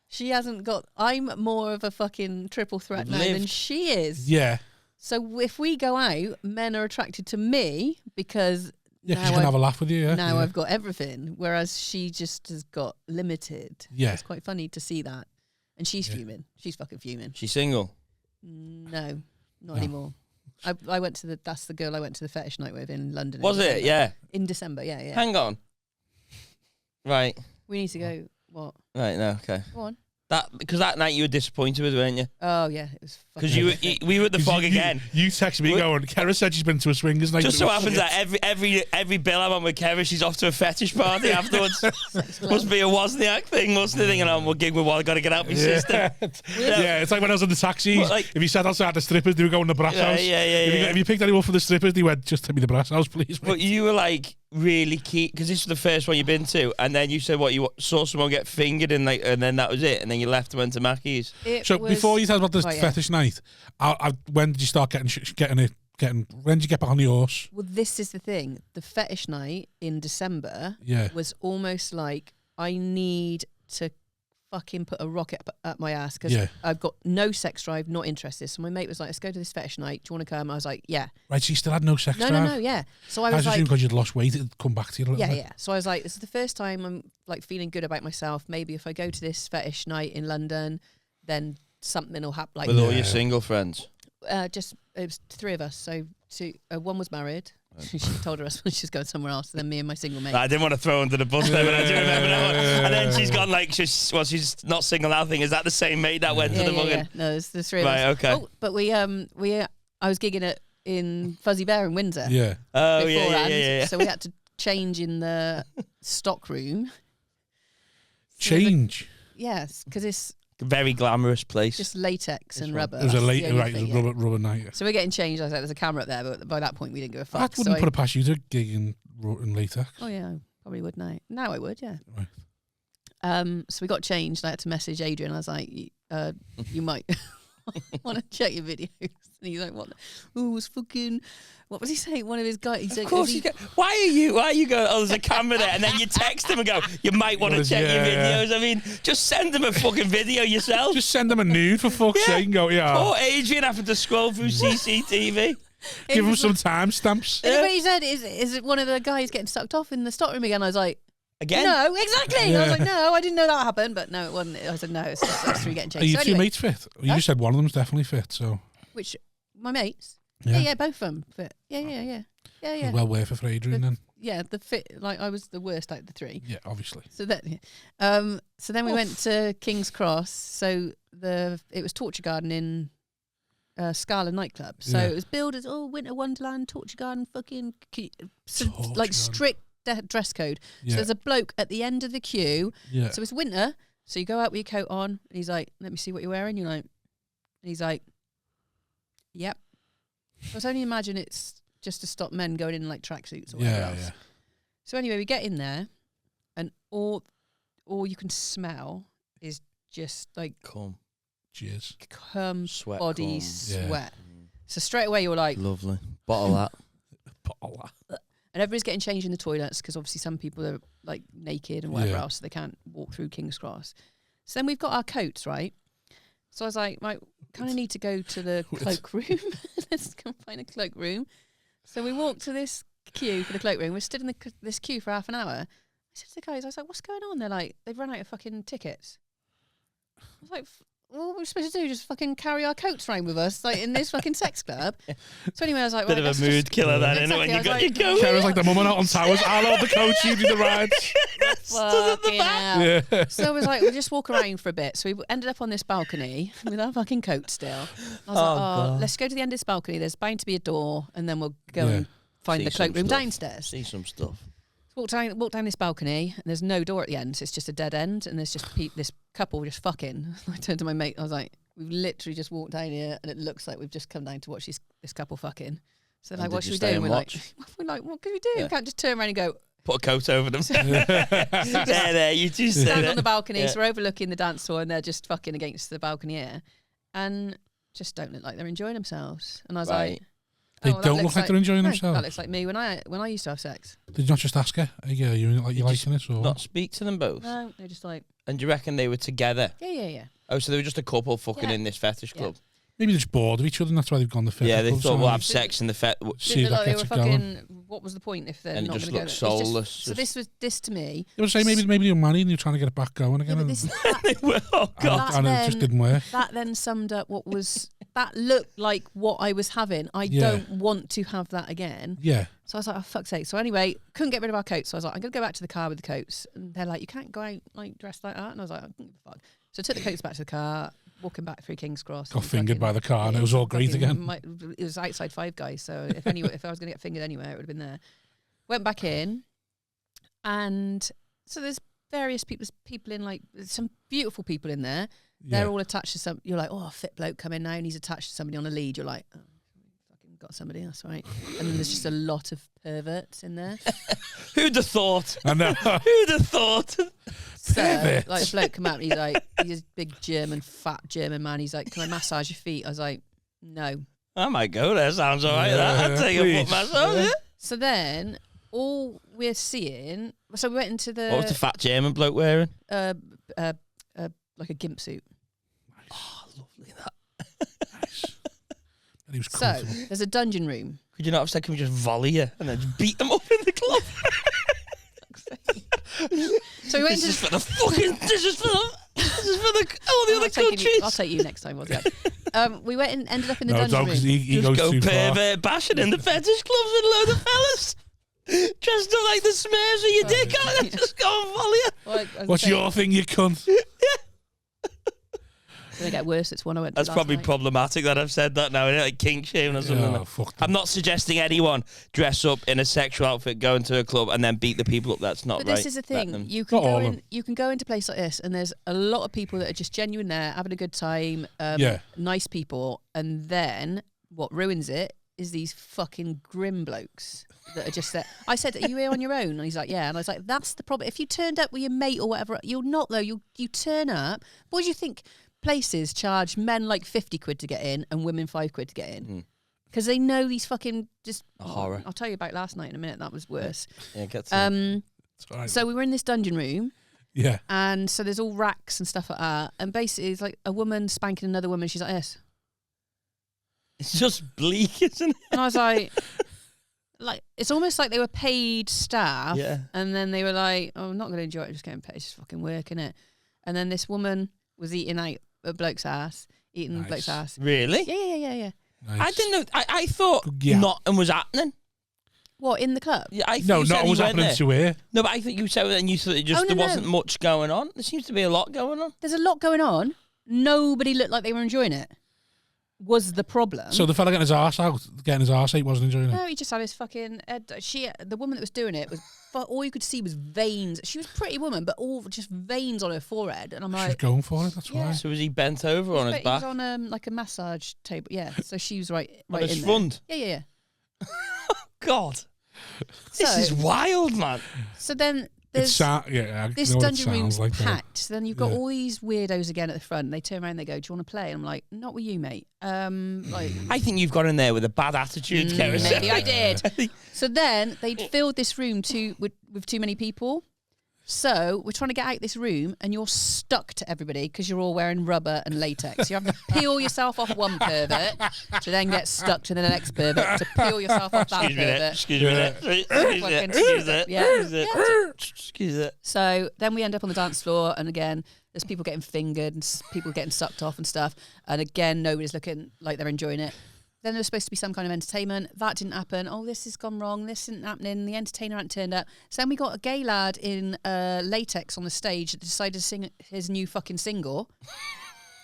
She hasn't got... I'm more of a fucking triple threat now than she is. Yeah. So if we go out, men are attracted to me because... Yeah, because you can have a laugh with you, Now I've got everything, whereas she just has got limited. Yeah. It's quite funny to see that. And she's fuming. She's fucking fuming. She's single? No, not anymore. I went to that's the girl I went to the fetish night with in London. Was it? Yeah. In December, yeah. Hang on. Right. We need to go, what? Right, no, okay. Go on. Because that night you were disappointed with, weren't you? Oh, yeah. It was because we were at the fog again. You texted me going, Kara said she's been to a swingers night. Just so happens that every bill I'm on with Kara, she's off to a fetish party afterwards. Must be a Wozniak thing, must be thinking, we'll gig with what I got to get out my sister. Yeah, it's like when I was in the taxis. If you sat outside the strippers, they were going to the brass house. Yeah. If you picked anyone for the strippers, they went, just take me to the brass house, please. But you were like really keen, because this was the first one you've been to, and then you said you saw someone get fingered, and then that was it, and then you left and went to Mackey's. Before you tell about this fetish night, when did you start getting? When did you get back on the horse? Well, this is the thing. The fetish night in December was almost like I need to fucking put a rocket up my ass because I've got no sex drive, not interested. So my mate was like, let's go to this fetish night. Do you want to come? I was like, yeah. Right, so you still had no sex drive? No, yeah. So I was like... because you'd lost weight, it'd come back to you a little bit. Yeah. So I was like, this is the first time I'm like feeling good about myself. Maybe if I go to this fetish night in London, then something will happen. Like, with all your single friends? It was 3 of us. So one was married. She told her husband she's going somewhere else. Then me and my single mate. I didn't want to throw her under the bus there, but I do remember that one. And then she's gone like she's not single now. Thing is that the same mate that went to the fucking? Yeah. No, there's 3 of us. Right, okay. Oh, but I was gigging in Fuzzy Bear in Windsor. Yeah. Oh yeah. So we had to change in the stock room. Change. Yes, because it's very glamorous place. Just latex and rubber. It was rubber night. So we're getting changed. I was like, there's a camera up there, but by that point we didn't give a fuck. I wouldn't put it past you to gig in latex. Oh yeah, probably would now. Now I would, yeah. Right. So we got changed. I had to message Adrian. I was like, you might want to check your videos. And he's like, what? Oh, it was fucking... What was he saying? One of his guys... He said, of course why are you going, there's a camera there, and then you text him and go, you might want to check your videos. I mean, just send him a fucking video yourself. Just send him a nude, for fuck's sake, and go, Poor Adrian having to scroll through CCTV. Give him some timestamps. And he said, is it one of the guys getting sucked off in the stock room again? I was like, again? No, exactly. I was like, no, I didn't know that happened, but no, it wasn't. I said, no, it's just us three getting changed. Are you so two anyway, mates fit? You just said one of them's definitely fit, so. Which, my mates? Yeah, Yeah, both of them fit. Yeah. Well worth it for Adrian then. Yeah, the fit, like I was the worst out of the three. Yeah, obviously. So then we went to King's Cross. So it was Torture Garden in Scala nightclub. So it was billed as Winter Wonderland, Torture Garden, fucking strict dress code. So there's a bloke at the end of the queue. Yeah. So it's winter. So you go out with your coat on, and he's like, "Let me see what you're wearing." You're like, and he's like, "Yep." I was only imagine it's just to stop men going in like tracksuits or whatever else. Yeah. So anyway, we get in there, and all you can smell is just like cum, jizz, cum, sweat, body, sweat. Yeah. So straight away you're like, lovely, bottle that. And everybody's getting changed in the toilets because obviously some people are like naked and whatever else, so they can't walk through King's Cross. So then we've got our coats, right? So I was like, right, kind of need to go to the cloakroom. Let's go find a cloakroom. So we walked to this queue for the cloakroom. We're stood in this queue for half an hour. I said to the guys, I was like, what's going on? They're like, they've run out of fucking tickets. I was like, what are we supposed to do? Just fucking carry our coats around with us, like in this fucking sex club? So anyway, I was like, bit of a mood killer then, isn't it, when you got your coat? Sarah's like the mum out on towers. I'll hold the coach, you do the rides. Fucking hell. Yeah. So I was like, we'll just walk around for a bit. So we ended up on this balcony with our fucking coat still. I was like, let's go to the end of this balcony. There's bound to be a door, and then we'll go and find the cloakroom downstairs. See some stuff. Walk down this balcony, and there's no door at the end. So it's just a dead end, and there's just this couple just fucking. I turned to my mate. I was like, "We've literally just walked down here, and it looks like we've just come down to watch this couple fucking." So like, what should we do? And we're like, what can we do? We can't just turn around and go. Put a coat over them. there, you two stand on the balcony. So we're overlooking the dance floor, and they're just fucking against the balcony here, and just don't look like they're enjoying themselves. And I was like. They don't look like they're enjoying themselves. That looks like me when I used to have sex. Did you not just ask her? Yeah, you liking it or not speak to them both? No, they're just like. And do you reckon they were together? Yeah. Oh, so they were just a couple fucking in this fetish club. Maybe they're just bored of each other, and that's why they've gone to fetish. Yeah, they thought we'll have sex in the fetish. See that gets it going. What was the point if they're and not going to go? And it just looked soulless. So this to me. It was saying maybe you're married and you're trying to get it back going again. Oh God! And it just didn't work. That then summed up what was. That looked like what I was having. I don't want to have that again. Yeah. So I was like, oh, fuck's sake. So anyway, couldn't get rid of our coats. So I was like, I'm going to go back to the car with the coats. And they're like, you can't go out like dressed like that. And I was like, I don't give a fuck. So I took the coats back to the car, walking back through King's Cross. Got fingered by the car and it was all great again. It was outside Five Guys. So if I was going to get fingered anywhere, it would have been there. Went back in. And so there's various people in, like, some beautiful people in there. They're all attached to some. You're like, oh, a fit bloke come in now, and he's attached to somebody on a lead. You're like, oh, fucking got somebody. That's right. And then there's just a lot of perverts in there. Who'd have thought? I know. Who'd have thought? So, like, a bloke come out, and he's like, he's a big fat German man. He's like, can I massage your feet? I was like, no. I might go there. Sounds all right. I'd take a foot massage. Yeah. So then, all we're seeing. So we went into the. What was the fat German bloke wearing? Like a gimp suit. Nice. Oh, lovely that. Nice. And he was so there's a dungeon room. Could you not have said, can we just volley you and then just beat them up in the club? So we went this is for all the other countries. I'll take you next time. We went and ended up in the dungeon room. He just goes go pervert bashing in the fetish clubs with a load of fellas. Dressed up like the Smurfs with your dick on and just go and volley you. What's your thing, you cunt? It's going to get worse. It's one I went to. That's probably night. Problematic that I've said that now. Like kink shame or something. I'm not suggesting anyone dress up in a sexual outfit, go into a club, and then beat the people up. That's not but right. This is the thing. You can go into a place like this, and there's a lot of people that are just genuine there, having a good time. Nice people, and then what ruins it is these fucking grim blokes that are just there. I said, are you here on your own? And he's like, yeah. And I was like, that's the problem. If you turned up with your mate or whatever, you're not though. You turn up. What do you think? Places charge men like 50 quid to get in and women 5 quid to get in. Because they know these fucking just... horror. I'll tell you about last night in a minute. That was worse. Yeah, get to So we were in this dungeon room. Yeah. And so there's all racks and stuff like that. And basically it's like a woman spanking another woman. She's like this. It's just bleak, isn't it? And I was like, it's almost like they were paid staff, and then they were like, "Oh, I'm not going to enjoy it. I'm just getting paid. It's just fucking work, innit?" And then this woman was eating out a bloke's ass, bloke's ass. Really? Yeah. Nice. I didn't know. I thought nothing was happening. What, in the club? Yeah, I no, nothing was happening to her. No, but I think you said that and you thought there wasn't much going on. There seems to be a lot going on. There's a lot going on. Nobody looked like they were enjoying it. Was the problem? So the fella getting his arse out, wasn't enjoying it. No, he just had his fucking. The woman that was doing it was. All you could see was veins. She was a pretty woman, but all just veins on her forehead. And I'm like, she's going for it. That's why. So was he bent over on his back? He was on like a massage table. Yeah. So she was right on his in front. There. Yeah. Oh God, this is wild, man. So then. This dungeon room's like packed. So then you've got all these weirdos again at the front. They turn around and they go, "Do you want to play?" And I'm like, "Not with you, mate." I think you've got in there with a bad attitude, maybe I did. So then they'd filled this room with too many people. So we're trying to get out this room, and you're stuck to everybody because you're all wearing rubber and latex. You have to peel yourself off one pervert to then get stuck to the next pervert to peel yourself off that pervert. Excuse it. So then we end up on the dance floor, and again, there's people getting fingered and people getting sucked off and stuff. And again, nobody's looking like they're enjoying it. Then there was supposed to be some kind of entertainment. That didn't happen. Oh, this has gone wrong. This isn't happening. The entertainer hadn't turned up. So then we got a gay lad in latex on the stage that decided to sing his new fucking single.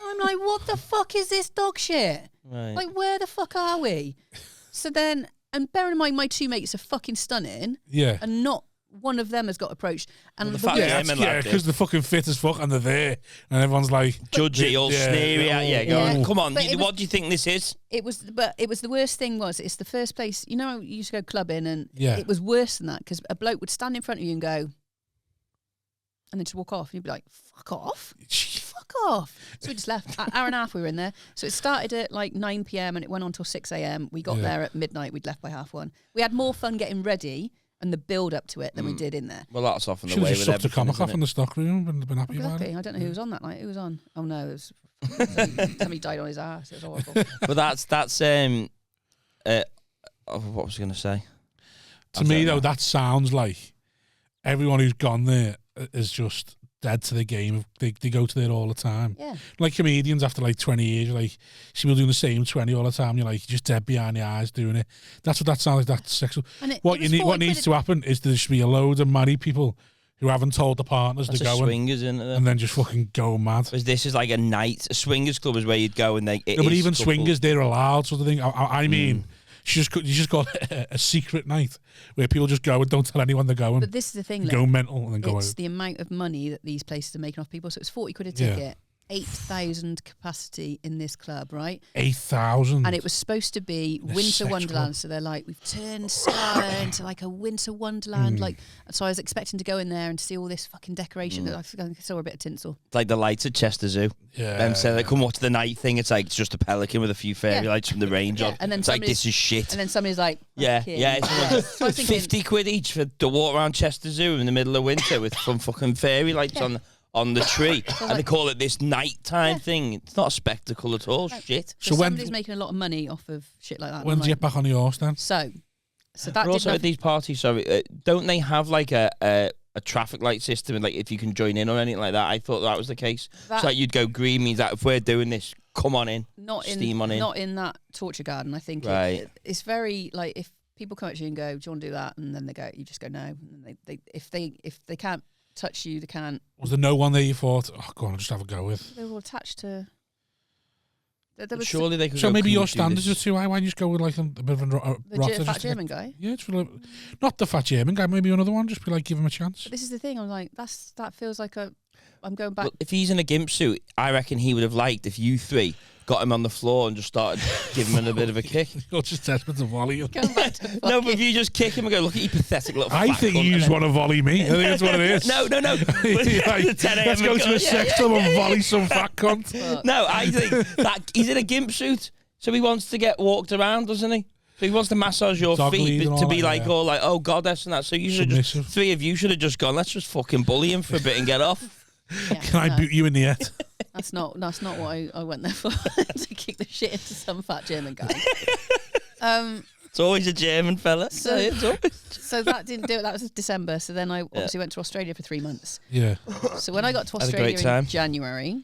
I'm like, what the fuck is this dog shit? Right. Like, where the fuck are we? So then, and bearing in mind, my two mates are fucking stunning. Yeah. And not one of them has got approached. And because the fucking fit as fuck and they're there, and everyone's like judgy, all sneery at you. Come on, what do you think this is? It was the worst thing was it's the first place. You know, you used to go clubbing, and it was worse than that because a bloke would stand in front of you and go, and then just walk off, and you'd be like, "Fuck off, fuck off." So we just left. An hour and a half we were in there. So it started at like 9 p.m. and it went on till 6 a.m. We got there at midnight. We'd left by 1:30. We had more fun getting ready and the build up to it than we did in there. Well, that's often the way with everything. Should have just sucked a comic off in the stock room and been happy about it. I don't know who was on that night. Who was on? Oh no, it was somebody died on his ass. It was horrible. But that's what was I going to say? To me though, that sounds like everyone who's gone there is just dead to the game. They go to there all the time. Yeah. Like comedians after like 20 years, you're like, see, we're doing the same 20 all the time. You're like, you're just dead behind the eyes doing it. That's what that sounds like. That's sexual. What needs to happen is there should be a load of married people who haven't told the partners to go swingers, isn't it? And then just fucking go mad. Because this is like a swingers club is where you'd go and they. No, but even swingers, they're allowed sort of thing. I mean. You just got a secret night where people just go and don't tell anyone they're going. But this is the thing, go mental and then go out. It's the amount of money that these places are making off people. So it's 40 quid a ticket, 8,000 capacity in this club, right? 8,000. And it was supposed to be Winter Wonderland. Club. So they're like, we've turned Scala into like a Winter Wonderland. Like, so I was expecting to go in there and see all this fucking decoration. I saw a bit of tinsel. It's like the lights at Chester Zoo. Yeah. So they come watch the night thing. It's like it's just a pelican with a few fairy lights from the range on. And then it's like, this is shit. And then somebody's like, it's like 50 quid each to walk around Chester Zoo in the middle of winter with some fucking fairy lights on the tree. And they call it this nighttime thing. It's not a spectacle at all. Shit. So somebody's making a lot of money off of shit like that. When do you get back on the horse then? So that but also at these parties, don't they have like a traffic light system and like if you can join in or anything like that? I thought that was the case. So like you'd go green means that if we're doing this, come on in. Not in that torture garden. I think it's very like if people come up to you and go, "Do you want to do that?" and then you just go no. And they if they can't touch you, they can't. Was there no one there you thought, oh, go on, I'll just have a go with? They were all attached to. Surely they could. So maybe your standards are too high. Why don't you just go with like a bit of the fat German guy? Yeah, not the fat German guy. Maybe another one. Just be like, give him a chance. But this is the thing. I'm like, that feels like I'm going back. Well, if he's in a gimp suit, I reckon he would have liked if you three got him on the floor and just started giving him a bit of a kick. You're just desperate to volley him. No, but if you just kick him and go, look at you pathetic little I think you just want to volley me. I think that's what it is. No. Like, let's go to a sex club and volley some fat cunt. No, I think that he's in a gimp suit, so he wants to get walked around, doesn't he? So he wants to massage your feet to be like, all like, oh, goddess and that. So you should just, three of you should have just gone, let's just fucking bully him for a bit and get off. Can I boot you in the head? That's not what I went there for, to kick the shit into some fat German guy. It's always a German fella. So that didn't do it. That was December. So then I obviously went to Australia for 3 months. Yeah. So when I got to Australia in January,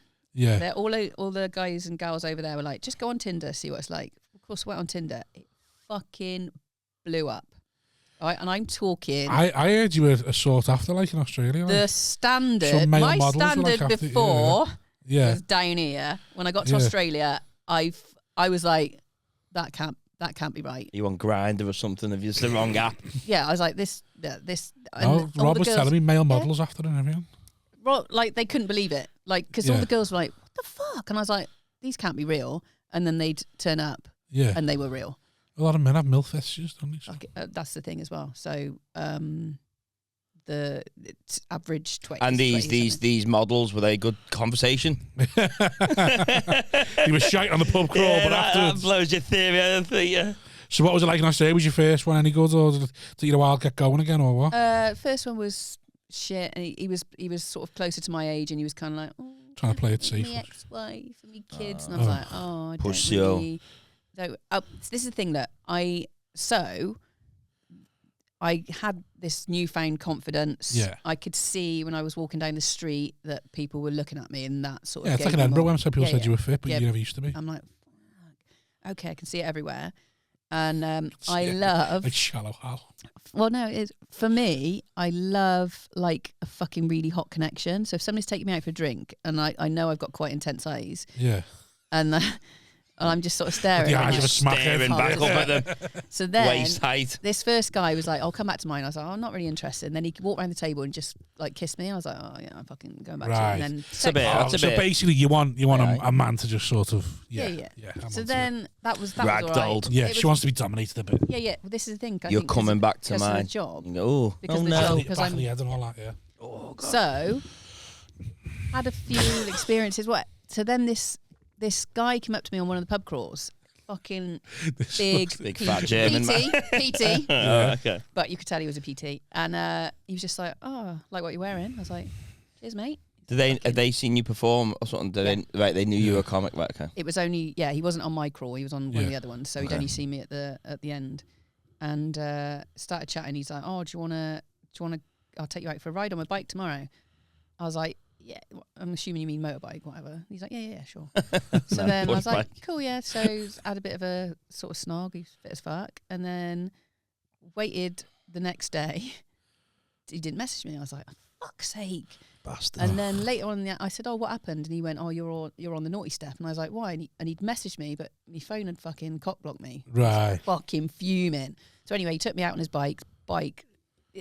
all the guys and gals over there were like, just go on Tinder, see what it's like. Of course, I went on Tinder. It fucking blew up. Right, and I'm talking. I heard you were a sought after, like in Australia. The standard, my standard before was down here. When I got to Australia, I was like, that can't be right. You on Grindr or something? If it's the wrong app. Yeah, I was like this. Oh, Rob was telling me male models after and everything. Well, like they couldn't believe it, like because all the girls were like, "What the fuck?" And I was like, "These can't be real." And then they'd turn up, and they were real. A lot of men have MILF fetishes, don't they? So. That's the thing as well. So the average 20. And these models, were they good conversation? He was shite on the pub crawl, but afterwards that blows your theory. I don't think. Yeah. So what was it like in Australia? Was your first one any good, or did it take you a while to get going again, or what? First one was shit, and he was sort of closer to my age, and he was kind of like trying to play it safe. My ex-wife and me kids, and I was like, I push don't really. So this is the thing that I had this newfound confidence. Yeah. I could see when I was walking down the street that people were looking at me, and that sort of. Yeah, it's like an Edinburgh when some people said you were fit, but you never used to be. I'm like, fuck. Okay, I can see it everywhere. And I love like shallow hell. Well, no, for me, I love like a fucking really hot connection. So if somebody's taking me out for a drink, and I know I've got quite intense eyes, and I'm just sort of staring. The eyes of a smackhead back up at them. So then, waist height. This first guy was like, "I'll come back to mine." I was like, "I'm not really interested." And then he walked around the table and just like kissed me. I was like, "Oh yeah, I'm fucking going back to it." And then that's a bit. So basically, you want a man to just sort of So then that was ragdolled. Yeah, she wants to be dominated a bit. Yeah. Well, this is the thing. You're coming back to mine. Job. Oh, because of the job. Because I'm the head and all that. Yeah. Oh God. So had a few experiences. So then this guy came up to me on one of the pub crawls. Fucking big fat German man. PT. Okay. But you could tell he was a PT, and he was just like, "Oh, like what you're wearing." I was like, "Cheers, mate." Have they seen you perform or something? They knew you were a comic, right? Okay. It was only he wasn't on my crawl. He was on one of the other ones, so he'd only seen me at the end, and started chatting. He's like, "Oh, do you wanna? I'll take you out for a ride on my bike tomorrow." I was like, "Yeah, I'm assuming you mean motorbike, whatever." He's like, yeah, sure. So then I was like, cool, yeah. So I had a bit of a sort of snog, he's fit as fuck, and then waited the next day. He didn't message me. I was like, for fuck's sake. Bastard. And then later on, I said, "Oh, what happened?" And he went, "Oh, you're on the naughty step." And I was like, "Why?" And he'd messaged me, but my phone had fucking cock-blocked me. Right. Fucking fuming. So anyway, he took me out on his bike.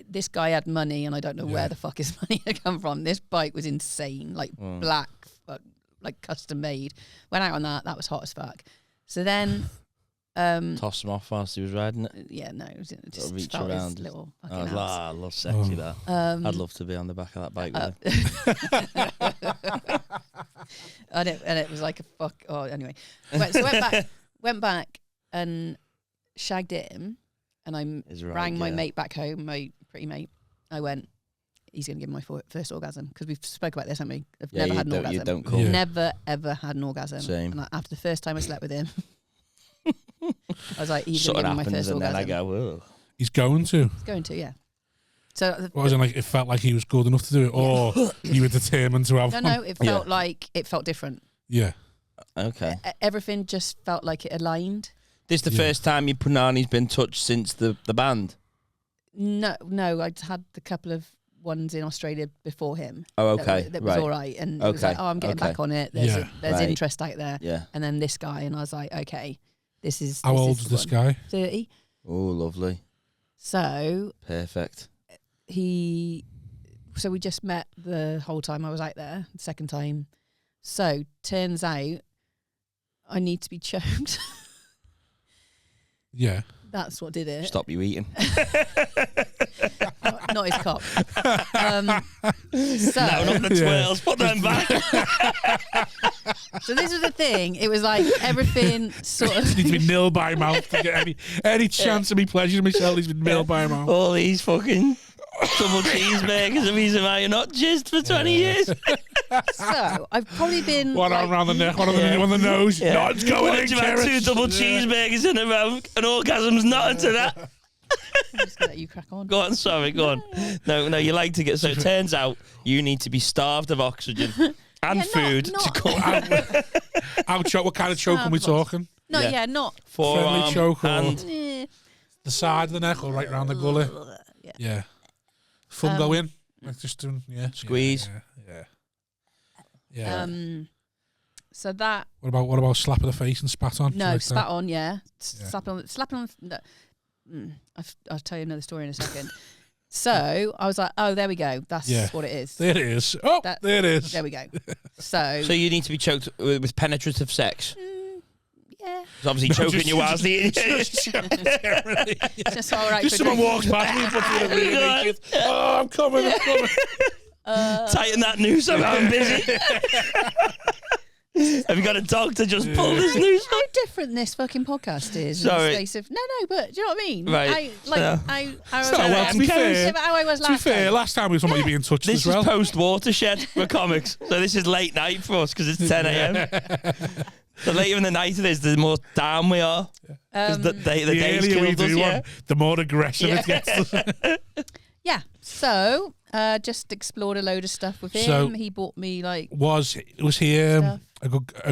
This guy had money, and I don't know where the fuck his money had come from. This bike was insane, like black, like custom made. Went out on that. That was hot as fuck. So then, toss him off whilst he was riding it. Yeah, no, it was just reach felt around. his little I fucking ass. love sexy that. I'd love to be on the back of that bike with him. and it was like a fuck. Oh, anyway, so went back and shagged him. And I rang my mate back home, my pretty mate. I went, he's going to give me my first orgasm. Because we've spoke about this, haven't we? I've never had an orgasm. You don't call. Never, ever had an orgasm. Same. And after the first time I slept with him, I was like, he's going to give me my first orgasm. Then I go, whoa. He's going to? He's going to, yeah. So what was it like? It felt like he was good enough to do it, or you were determined to have one? No, it felt like, it felt different. Yeah. Okay. Everything just felt like it aligned. This the first time your punani's been touched since the band? No, I'd had a couple of ones in Australia before him. Oh, okay. That was all right. And it was like, oh, I'm getting back on it. There's interest out there. Yeah. And then this guy, and I was like, okay, this is... How old is this guy? 30. Oh, lovely. So... Perfect. So we just met the whole time I was out there, the second time. So, turns out, I need to be choked. Yeah. That's what did it. Stop you eating. Not his cock. So, no, not the twirls. Put them back. So this was the thing. It was like everything sort of... Needs to be nil by mouth to get any chance of me pleasuring myself. Needs to be nil by mouth. All these fucking double cheeseburgers. The reason why you're not jizzed for 20 years. So I've probably been one arm around the neck, one on the nose. Yeah. Not going in, You've had 2 double cheeseburgers in a row. An orgasm's not into that. I'm just gonna let you crack on. Go on, sorry, go on. No, you like to get. So it turns out you need to be starved of oxygen and food to come out. What kind of choke are we talking? No, not forearm, friendly choke or hand. the side of the neck or right round the gully. Yeah. Thumb go in. Like just doing, Squeeze. Yeah. So that. What about slap of the face and spat on? No, like spat that? on. Yeah. Slapping on. No. I'll tell you another story in a second. So I was like, oh, there we go. That's what it is. There it is. Oh, there it is. There we go. So you need to be choked with penetrative sex. Yeah. It's obviously choking you whilst eating. Just all right. Just someone walks past me, puts me in a wee naked. Oh, I'm coming. Tighten that noose up. I'm busy. Have you got a dog to just pull this noose? How different this fucking podcast is. Sorry. In the space of, no, but do you know what I mean? Right. To be fair, how I was last time. last time we were talking about you being touched This as well. is post-watershed for comics. So this is late night for us because it's 10 a.m. The later in the night it is, the more down we are. The days earlier we killed us, do one, the more aggressive it gets. Yeah. So just explored a load of stuff with him. So he bought me was he a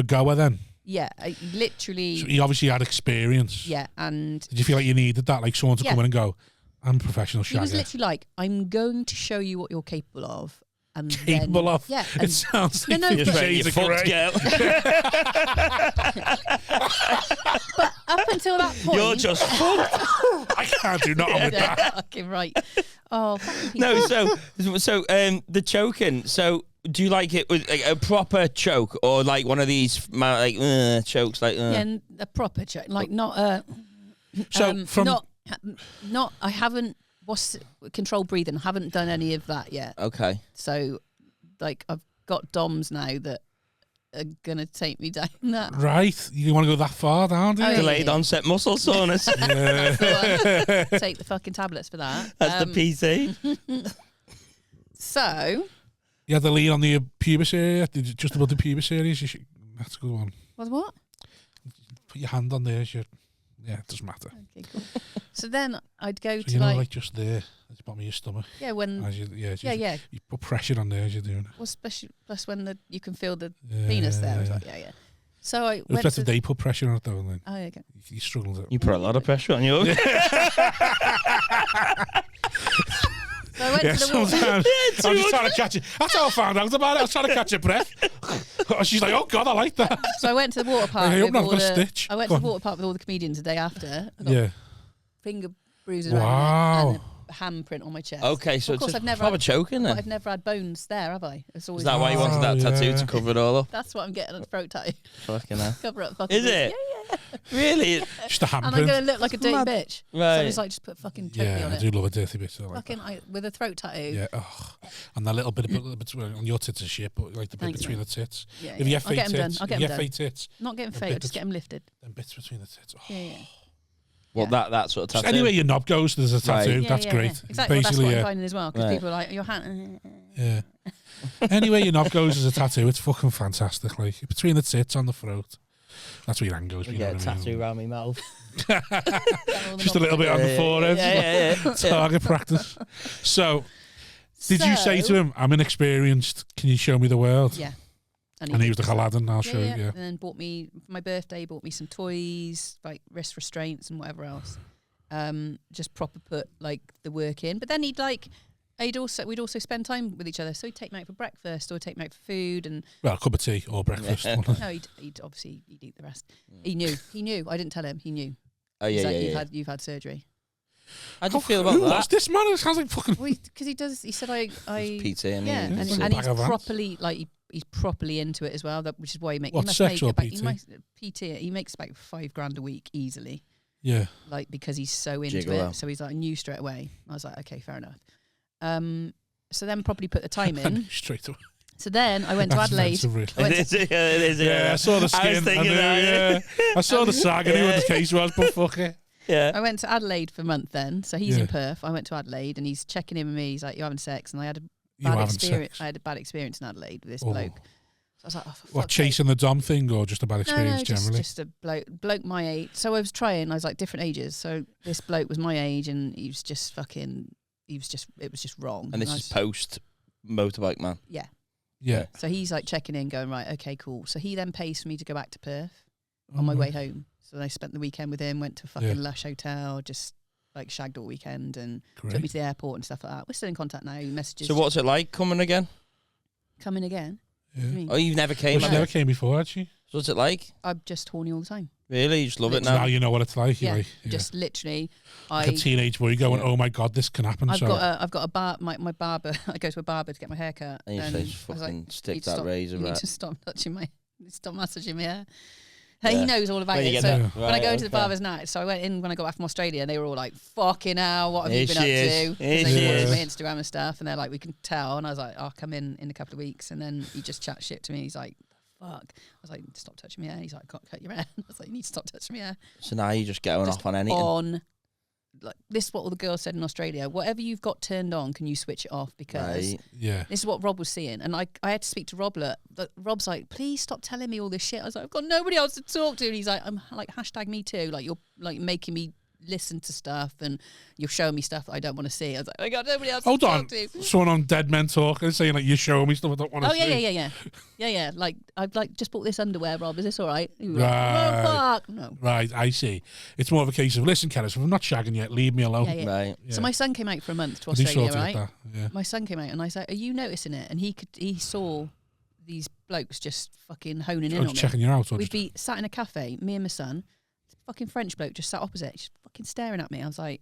goer then? Yeah, I literally. So he obviously had experience. Yeah, and did you feel like you needed that, like someone to come in and go, "I'm a professional shagger"? He was literally like, "I'm going to show you what you're capable of." And capable of? Yeah. It sounds like you're ready to fuck, girl. But up until that point, you're just fucked. I can't do nothing with that. Fucking right. Oh, fucking no. So the choking. So do you like it with like a proper choke or like one of these chokes? Like yeah, a proper choke, like not a. So from not. I haven't. What's controlled breathing? I haven't done any of that yet. Okay. So, like, I've got DOMs now that are gonna take me down that. Right, you want to go that far down? Do you? Delayed onset muscle soreness. Take the fucking tablets for that. That's the PT. So. You had the lean on the pubis area, just above the pubis area. That's a good one. What? Put your hand on there. Yeah, it doesn't matter. Okay, cool. So then I'd go to like just there, at the bottom of your stomach. Yeah, when you put pressure on there as you're doing it. Well, especially plus when you can feel the penis there. I was like, yeah. So I went better they put pressure on it though. Then okay. You struggle with it. You put a lot of pressure on you. So I went to the sometimes I'm just trying to catch it. That's how I found out about it. I was trying to catch your breath. She's like, "Oh God, I like that." So I went to the water park. I went to the water park with all the comedians the day after. I got finger bruises around and a handprint on my chest. Okay, so of course I've never choking then. I've never had bones there, have I? It's always is that why you wanted that tattoo to cover it all up? That's what I'm getting on the throat tattoo. Fucking hell. Cover up fucking. Is it? Yeah. Really? Just a handprint. And I'm going to look like a dirty bitch. Right. So I was like, just put fucking totally on it. I do love a dirty bitch. With a throat tattoo. Yeah. Oh. And that little bit on your tits is shit, but like the bit between the tits. Yeah, if you have fake tits, I'll get them done. fake tits. Not getting fake, just get them lifted. Then bits between the tits. Oh. Yeah. Well, that sort of tattoo. Just anywhere your knob goes, there's a tattoo. Right. That's great. Yeah. Exactly. Well, that's what I'm finding as well, because people are like, your hand. Yeah. Anywhere your knob goes is a tattoo. It's fucking fantastic. Like between the tits, on the throat. That's where your hand goes. You get a tattoo around my mouth. Just a little bit on the forehead. Yeah. Target practice. So, did you say to him, "I'm inexperienced. Can you show me the world?" Yeah. And he was like, Aladdin, I'll show you. Yeah. And then bought me, for my birthday, bought me some toys, like wrist restraints and whatever else. Just proper put like the work in. But then we'd also spend time with each other. So he'd take me out for breakfast or take me out for food and a cup of tea or breakfast. No, he'd obviously eat the rest. He knew. I didn't tell him. He knew. Oh yeah, You've had surgery. How do you feel about that? What's this man? It sounds like fucking. Because he does. He said I PT and he's properly he's properly into it as well. Which is why he makes. What, sex or PT? He makes about $5,000 a week easily. Yeah. Like because he's so into it. So he's like, I knew straight away. I was like, okay, fair enough. So then probably put the time in. Straight away. So then I went to Adelaide. It is. I saw the skin. I was thinking that. I saw the sag. I knew what the case was, but fuck it. Yeah. I went to Adelaide for a month then. So he's in Perth. I went to Adelaide and he's checking in with me. He's like, "You're having sex?" And I had bad experience. I had a bad experience in Adelaide with this bloke. So I was like, oh, for what, chasing the dom thing or just a bad experience generally? Just a bloke my age. So I was trying. I was like different ages. So this bloke was my age, and he was just fucking. It was just wrong. And this is post motorbike man. Yeah. Yeah. So he's like checking in, going, right, okay, cool. So he then pays for me to go back to Perth on my way home. So I spent the weekend with him. Went to a fucking lush hotel, just like shagged all weekend, and took me to the airport and stuff like that. We're still in contact now. Messages. So what's it like coming again? Coming again? Yeah. Oh, you've never came? Well, she never came before, had she? So what's it like? I'm just horny all the time. Really? You just love it now? Now you know what it's like. Yeah, like, just literally. Like a teenage boy going, oh my God, this can happen. I've got a bar. My barber. I go to a barber to get my hair cut. And you say, fucking stick that razor. You need to stop touching stop massaging my hair. He knows all about it. So when I go into the barber's now, so I went in when I got back from Australia, and they were all like, fucking hell, what have you been up to? They watched my Instagram and stuff, and they're like, we can tell. And I was like, I'll come in a couple of weeks. And then he just chat shit to me. He's like, fuck. I was like, stop touching my hair. He's like, I can't cut your hair. I was like, you need to stop touching my hair. So now you're just going off on anything? Like, this is what all the girls said in Australia. Whatever you've got turned on, can you switch it off? Because this is what Rob was seeing. And I had to speak to Rob. Rob's like, please stop telling me all this shit. I was like, I've got nobody else to talk to. And he's like, I'm like, #me too. Like, you're like making me listen to stuff, and you're showing me stuff that I don't want to see. I was like, I got nobody else to talk to. Someone on Dead Men Talking saying like, you're showing me stuff I don't want to see. Yeah. Like, I've like just bought this underwear, Rob. Is this all right? Right. Like, oh, fuck. No. Right, I see. It's more of a case of, listen, Cerys, if I'm not shagging yet, leave me alone. Yeah. Right. Yeah. So my son came out for a month to Australia, right? My son came out, and I said, are you noticing it? And he saw these blokes just fucking honing in on me. Checking you out. We'd be sat in a cafe, me and my son. Fucking French bloke just sat opposite, just fucking staring at me. I was like,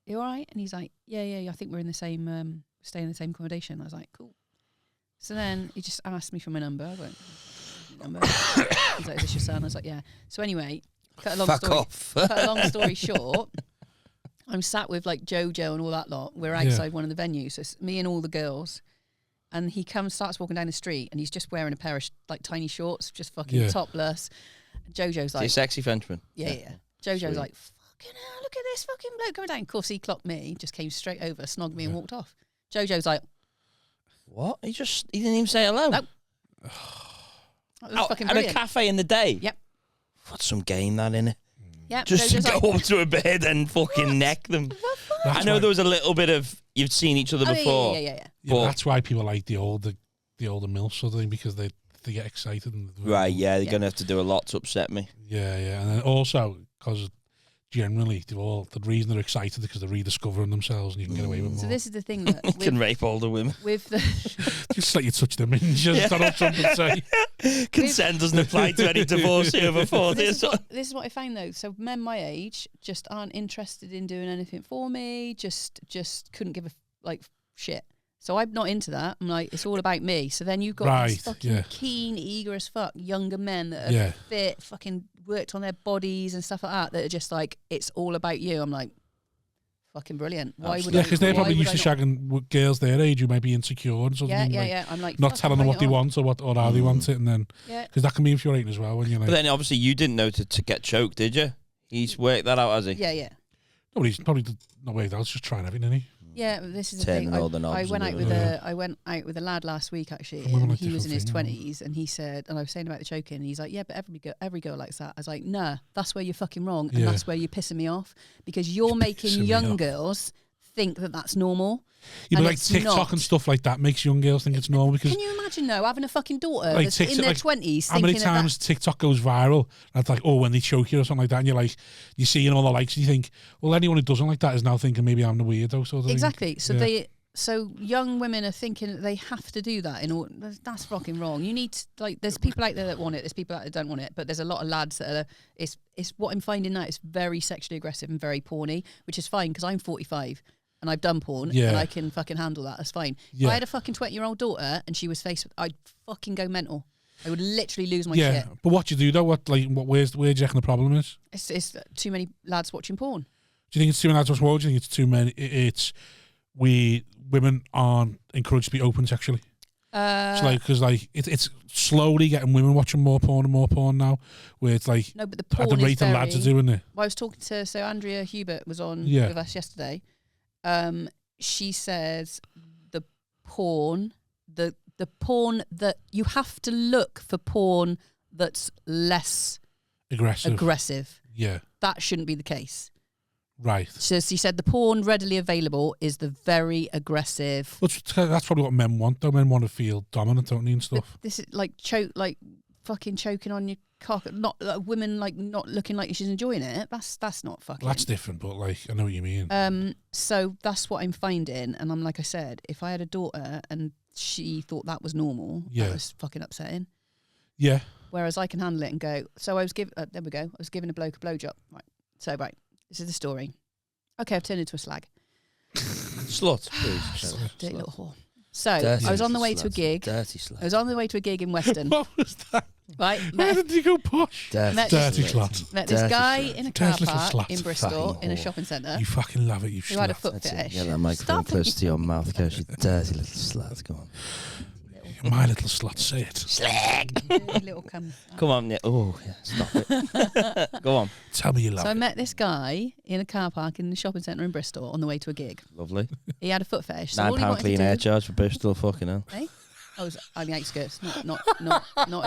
you all right? And he's like, yeah, I think we're in the same, staying in the same accommodation. I was like, cool. So then he just asked me for my number. I was like, number? He's like, is this your son? I was like, yeah. So anyway, cut a long story short, I'm sat with like Jojo and all that lot. We're outside one of the venues. So it's me and all the girls. And he starts walking down the street, and he's just wearing a pair of like tiny shorts, just fucking topless. Jojo's like, a sexy Frenchman. Yeah. Jojo's like, fucking hell, look at this fucking bloke coming down. Of course, he clocked me, just came straight over, snogged me, and walked off. Jojo's like, what? He didn't even say hello. Nope. That was fucking brilliant. At a cafe in the day. Yep. What's some game that in it? Yeah. Just to go up to a bed and fucking neck them. I know there was a little bit of you've seen each other before. Yeah. But that's why people like the older MILFs sort of thing, because they get excited. Right, yeah, they're going to have to do a lot to upset me. Yeah. And then also, because generally, the reason they're excited is because they're rediscovering themselves, and you can get away with more. So this is the thing that... you can rape older women. With the... Just let you touch them and just Donald Trump would say. Consent doesn't apply to any divorcee over 40. This is what I find, though. So men my age just aren't interested in doing anything for me, just couldn't give a shit. So I'm not into that. I'm like, it's all about me. So then you've got these fucking keen, eager as fuck younger men that are fit, fucking worked on their bodies and stuff like that are just like, it's all about you. I'm like, fucking brilliant. Why would because they're probably used to shagging girls their age who might be insecure and something. Yeah. I'm like, not telling them what they want or how they want it, and then because that can be infuriating as well when you're like. But then obviously you didn't know to get choked, did you? He's worked that out, has he? Yeah. No, he's probably not worked out. He's just trying everything, isn't he? Yeah, this is the thing. I went out with a lad last week actually, and he was in his 20s, and he said, and I was saying about the choking, and he's like, yeah, but every girl likes that. I was like, nah, that's where you're fucking wrong, and that's where you're pissing me off, because you're making young girls think that that's normal. Yeah, but like TikTok and stuff like that makes young girls think it's normal. Because can you imagine though, having a fucking daughter that's in their 20s? How many times TikTok goes viral? And it's like, oh, when they choke you or something like that, and you're seeing all the likes, and you think, well, anyone who doesn't like that is now thinking maybe I'm the weirdo. Sort of exactly. Thing. So young women are thinking that they have to do that. That's fucking wrong. You need there's people out there that want it. There's people out there that don't want it. But there's a lot of lads that are. It's what I'm finding now. It's very sexually aggressive and very porny, which is fine because I'm 45. And I've done porn, and I can fucking handle that. That's fine. If I had a fucking 20-year-old daughter, and she was faced with, I'd fucking go mental. I would literally lose my shit. Yeah, but what you do though? Where do you reckon the problem is? It's too many lads watching porn. Do you think it's too many lads watching porn? Do you think it's too many? Women aren't encouraged to be open sexually. Because it's slowly getting women watching more porn now, where it's like no, but the porn at the rate the lads are doing it. Well, I was talking to Andrea Hubert was on with us yesterday. She says the porn, the porn that you have to look for porn that's less aggressive. Yeah. That shouldn't be the case. Right. So she said the porn readily available is the very aggressive. That's probably what men want, though. Men want to feel dominant, don't they, and stuff. This is like fucking choking on your cock. Not women like not looking like she's enjoying it. That's not fucking. Well, that's different, but like I know what you mean. So that's what I'm finding, and I'm like I said, if I had a daughter and she thought that was normal, that was fucking upsetting. Yeah. Whereas I can handle it and go. So I was there we go. I was giving a bloke a blowjob. Right. So this is the story. Okay, I've turned into a slag. Slut, please. Dirty little whore. So I was on the way to a gig. Dirty slut. I was on the way to a gig in Weston. What was that? Right. Where did you go posh? Dirty slut. Met this guy in a car park slut. in Bristol in a shopping centre. You fucking love it, you who had a slut. foot fetish. Get that microphone close to your mouth, Kirsty. Dirty little slut. Go on. My little slut, say it. Slag. Little cum. Come on. Yeah. Oh, yeah. Stop it. Go on. Tell me you love So it. I met this guy in a car park in the shopping centre in Bristol on the way to a gig. Lovely. He had a foot fetish. So all he £9 wanted clean to air do, charge for Bristol. Fucking hell. eh? I was on the outskirts, not in no. Yeah, Not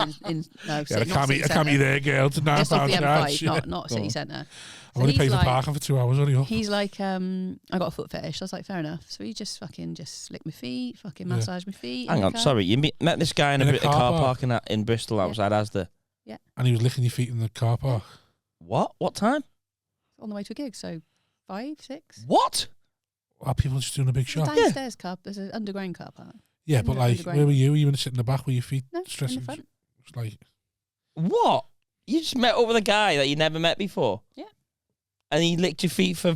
I can't be there, girl. To £9 Just off the charge. M5, not city centre. I'm only paying for parking for 2 hours. He's like, I got a foot fetish. I was like, fair enough. So he just licked my feet, massaged my feet. Hang on, sorry. You met this guy in a car park in Bristol outside Asda. Yeah. And he was licking your feet in the car park. What? What time? On the way to a gig, so 5, 6. What? Are people just doing a big shot? Downstairs car. There's an underground car park. Yeah, but like, where were you? Were you going to sit in the back with your feet stressing? In the front. It's like, what? You just met up with a guy that you never met before? Yeah. And he licked your feet for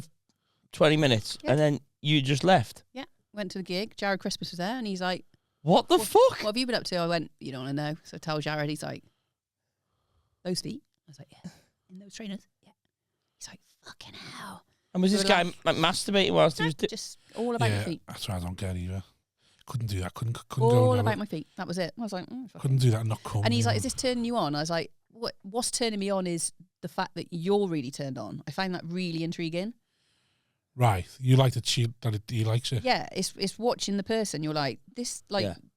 20 minutes, and then you just left? Yeah. Went to the gig. Jared Christmas was there, and he's like, what the fuck? What have you been up to? I went, you don't want to know. So I tell Jared, he's like, those feet? I was like, yeah. In those trainers? Yeah. He's like, fucking hell. And was this guy like masturbating whilst he was just all about my feet. That's what I don't get either. Couldn't do that. Couldn't all go about my feet. That was it. I was like, couldn't do that and not come. And he's like, is this turning you on? I was like, what's turning me on is the fact that you're really turned on. I find that really intriguing. Right. You like that he likes it. Yeah, it's watching the person. You're like, this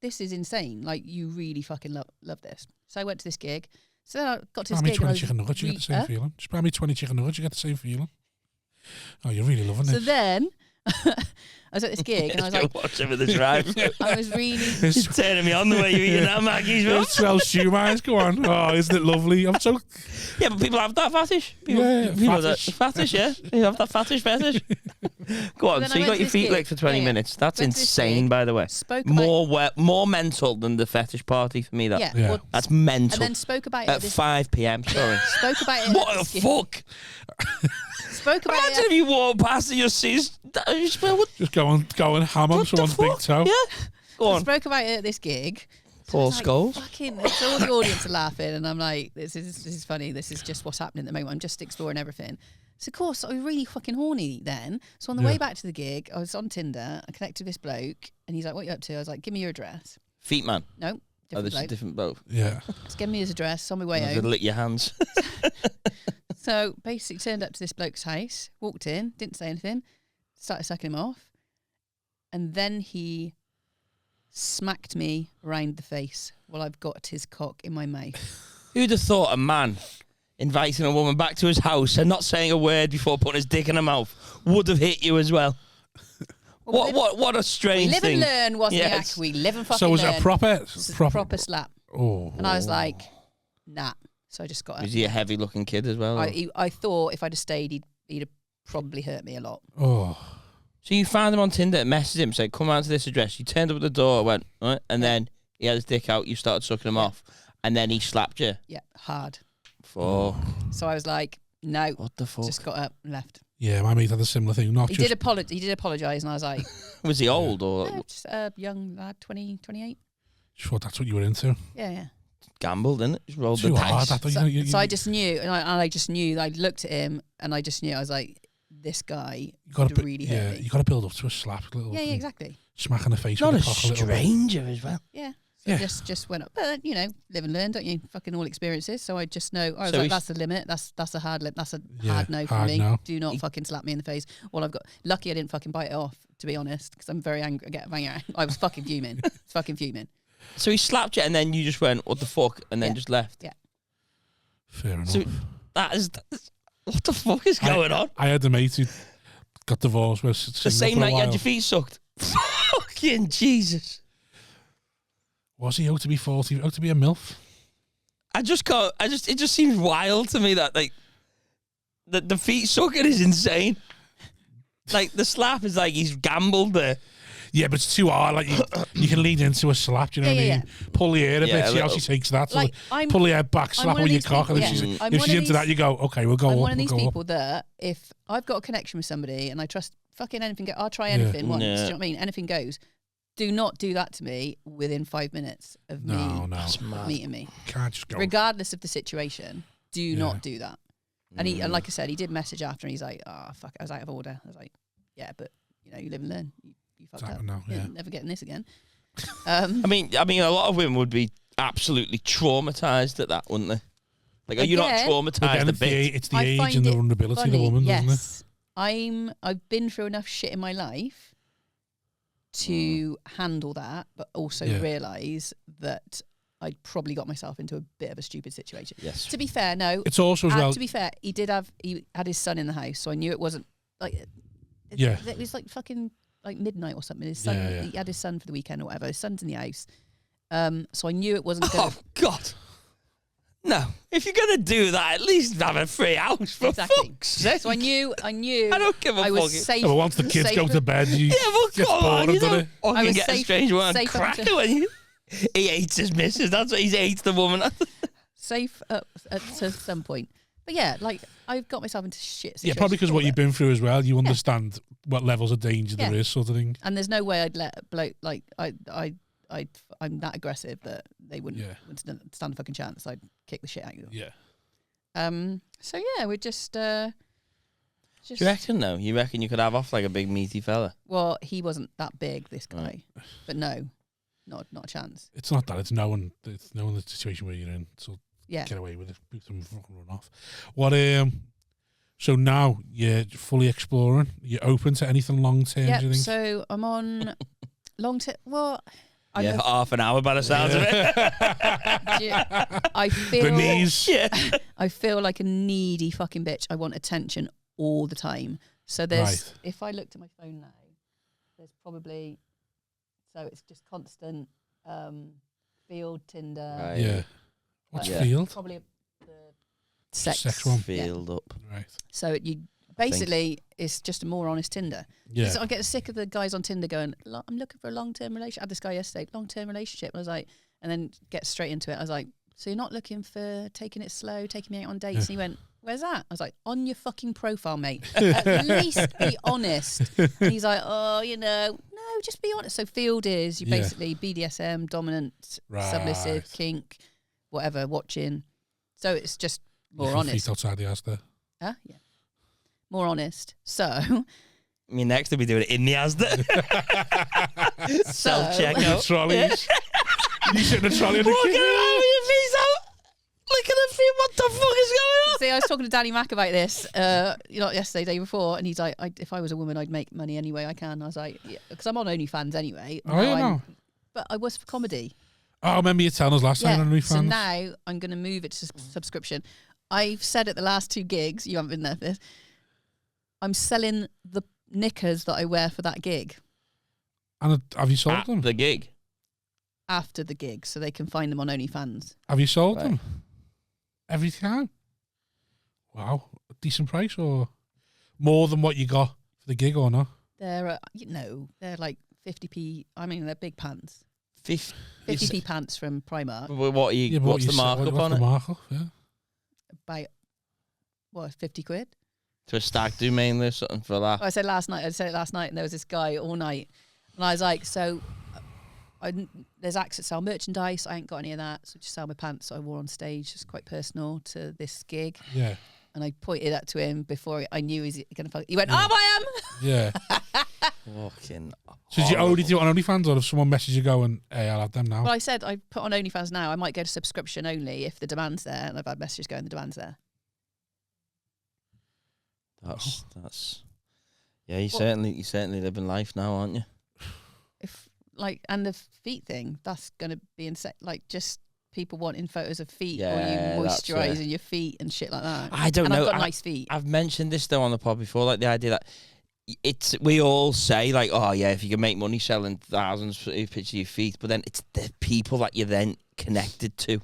is insane. Like, you really fucking love this. So I went to this gig. So then I got to this gig. 20 chicken nuggets, you get the same feeling. Just buy me 20 chicken nuggets, you get the same feeling. Oh, you're really loving it. So then I was at this gig and I was like, watch over the drive. I was really It's turning me on the way you're eating that Maggie's. Those 12 shoe mines, go on. Oh, isn't it lovely? I'm so... Yeah, but people have that fetish. People fetish. Fetish, yeah. You have that fetish. Go on, so you got your feet licked for 20 minutes. That's insane, by the way. More mental than the fetish party for me, that. Yeah. Well, that's mental. And then spoke about it at 5 p.m, sorry. Spoke about it. What the fuck? Spoke about Imagine if you walk past and you see... Just go and ham on someone's big toe. Yeah. Go on. Spoke about it at this gig. Paul Scholes. Fucking, it's all the audience are laughing, and I'm like, this is funny. This is just what's happening at the moment. I'm just exploring everything. So of course I was really fucking horny then. So on the way back to the gig, I was on Tinder. I connected with this bloke, and he's like, "What are you up to?" I was like, "Give me your address." Feet man. No. This is different bloke. Yeah. Just give me his address on my way I home. could lick your hands. So basically, turned up to this bloke's house, walked in, didn't say anything, started sucking him off, and then he smacked me round the face while I've got his cock in my mouth. Who'd have thought a man inviting a woman back to his house and not saying a word before putting his dick in her mouth would have hit you as well? What a strange live thing. and learn, wasn't it? We live and fucking learn. So was learn. it a proper slap? Oh. And I was like, nah. So I just got. Was he a heavy-looking kid as well? I thought if I'd have stayed, he'd have probably hurt me a lot. Oh. So you found him on Tinder, messaged him, said, "Come round to this address." You turned up at the door, went, right, and then he had his dick out. You started sucking him off, and then he slapped you. Yeah, hard. Fuck. So I was like, no. What the fuck? Just got up and left. Yeah, my mate had a similar thing. He did apologise, and I was like, was he old or just a young lad, 28? Just thought that's what you were into. Yeah. Gambled, didn't it? Just rolled Too the hard. dice. So I just knew, and I just knew. I looked at him, and I just knew. I was like, this guy could really hurt me. You got to build up to a slap. Yeah, exactly. Smack in the face. Not with a the cock stranger as well. Yeah. So just went up. But, you know, live and learn, don't you? Fucking all experiences. So I just know, I was like, that's the limit. That's a hard limit. That's a hard no for me. No. Do not fucking slap me in the face. All I've got, lucky I didn't fucking bite it off, to be honest, because I'm very angry. I was fucking fuming. Fucking fuming. So he slapped you and then you just went, what the fuck? And then just left. Yeah. Fair enough. So that is what the fuck is going on? I had a mate who got divorced. The same night you had your feet sucked. Fucking Jesus. Was he out to be 40? Out to be a MILF? It just seems wild to me that, like, the feet sucking is insane. Like, the slap is like he's gambled there. Yeah, but it's too hard. Like, you can lead into a slap, do you know what I mean? Pull the hair a bit, see how she takes that. Like, pull the hair back, slap her with your cock. And if she's into that, you go, okay, we'll go up. I'm one of these people that if I've got a connection with somebody and I trust fucking anything, I'll try anything once. Do you know what I mean? Anything goes. Do not do that to me within 5 minutes of meeting me. Can't just go. Regardless of the situation, do not do that. And like I said, he did message after and he's like, oh, fuck, I was out of order. I was like, yeah, but, you know, you live and learn. You fucked up. Now, never getting this again. I mean, a lot of women would be absolutely traumatized at that, wouldn't they? Like, are you not traumatized a bit? It's the age and the vulnerability of the woman, doesn't it? I've been through enough shit in my life to handle that, but also realise that I'd probably got myself into a bit of a stupid situation. Yes. To be fair, no. It's also as well. To be fair, he had his son in the house, so I knew it wasn't like. It was like fucking like midnight or something. His son, he had his son for the weekend or whatever. His son's in the house, so I knew it wasn't. Oh God. No, if you're gonna do that, at least have a free house for fuck's sake. So I knew. I don't give a fuck. I was safe. But once the kids go to bed, you get bored of it. I was get a strange one and crack it when he hates his missus. That's what he hates the woman. Safe up to some point. But yeah, like I've got myself into shit situations. Yeah, probably because what you've been through as well. You understand what levels of danger there is, sort of thing. And there's no way I'd let a bloke like I'm that aggressive that they wouldn't stand a fucking chance. I'd kick the shit out of them. Yeah. So yeah, we're just. Do you reckon though? You reckon you could have off like a big meaty fella? Well, he wasn't that big, this guy, but no, not a chance. It's not that. It's knowing the situation where you're in. So get away with it. Boot them and fucking run off. What? So now you're fully exploring. You're open to anything long term. Do you think? So I'm on long term. Well. Half an hour by the sounds of it. I feel the knees. I feel like a needy fucking bitch. I want attention all the time. So there's, if I looked at my phone now, there's probably, so it's just constant field, Tinder. Right. Yeah. What's field? Probably the sex one. Field up. Right. So you basically it's just a more honest Tinder. Yeah. So I get sick of the guys on Tinder going, I'm looking for a long-term relationship. I had this guy yesterday, long-term relationship. And I was like, and then get straight into it. I was like, so you're not looking for taking it slow, taking me out on dates? And he went, where's that? I was like, on your fucking profile, mate. At least be honest. And he's like, oh, no, just be honest. So field is, you basically BDSM, dominant, submissive, kink, whatever, watching. So it's just more honest. Feet outside the house there. Huh? Yeah. More honest. So... I mean, next we'll be doing it in the Asda. Self-checkout. Trolleys. You sit in a trolley in the walking around with your feet out. Look at the feet. What the fuck is going on? See, I was talking to Danny Mac about this, yesterday, day before, and he's like, if I was a woman, I'd make money any way I can. I was like, because I'm on OnlyFans anyway. Oh, yeah, no. But I was for comedy. Oh, I remember you telling us last time on OnlyFans. So now I'm going to move it to subscription. I've said at the last 2 gigs, you haven't been there for this, I'm selling the knickers that I wear for that gig. And have you sold them? The gig? After the gig, so they can find them on OnlyFans. Have you sold them? Every time? Wow. A decent price or more than what you got for the gig or not? They're, they're like 50p. I mean, they're big pants. 50p pants from Primark. What's the markup on it? Markup, About, 50 quid? To a stag do mainly or something for that? I said it last night, and there was this guy all night. And I was like, so there's acts that sell merchandise. I ain't got any of that. So just sell my pants that I wore on stage. It's quite personal to this gig. Yeah. And I pointed that to him before I knew he was going to fuck. He went, I am! Yeah. Fucking So did you only do it on OnlyFans, or if someone messages you going, hey, I'll have them now? Well, I said I put on OnlyFans now. I might go to subscription only if the demand's there. And I've had messages going, the demand's there. That's yeah, you certainly living life now, aren't you? And the feet thing, that's going to be just people wanting photos of feet, Yeah, or you moisturising your feet and shit like that. I don't know. I've got nice feet. I've mentioned this though on the pod before, like the idea that we all say like, oh yeah, if you can make money selling thousands of pictures of your feet, but then it's the people that you're then connected to,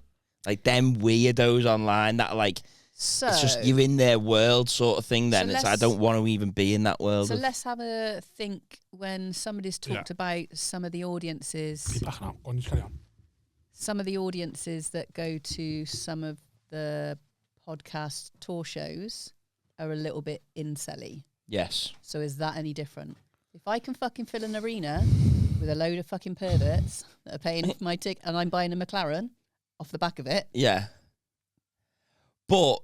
like them weirdos online that are like, so it's just you're in their world sort of thing. Then I don't want to even be in that world. So let's have a think when somebody's talked about some of the audiences. Go on, just carry on. Some of the audiences that go to some of the podcast tour shows are a little bit incelly. Yes. So is that any different? If I can fucking fill an arena with a load of fucking perverts that are paying for my ticket and I'm buying a McLaren off the back of it. Yeah. But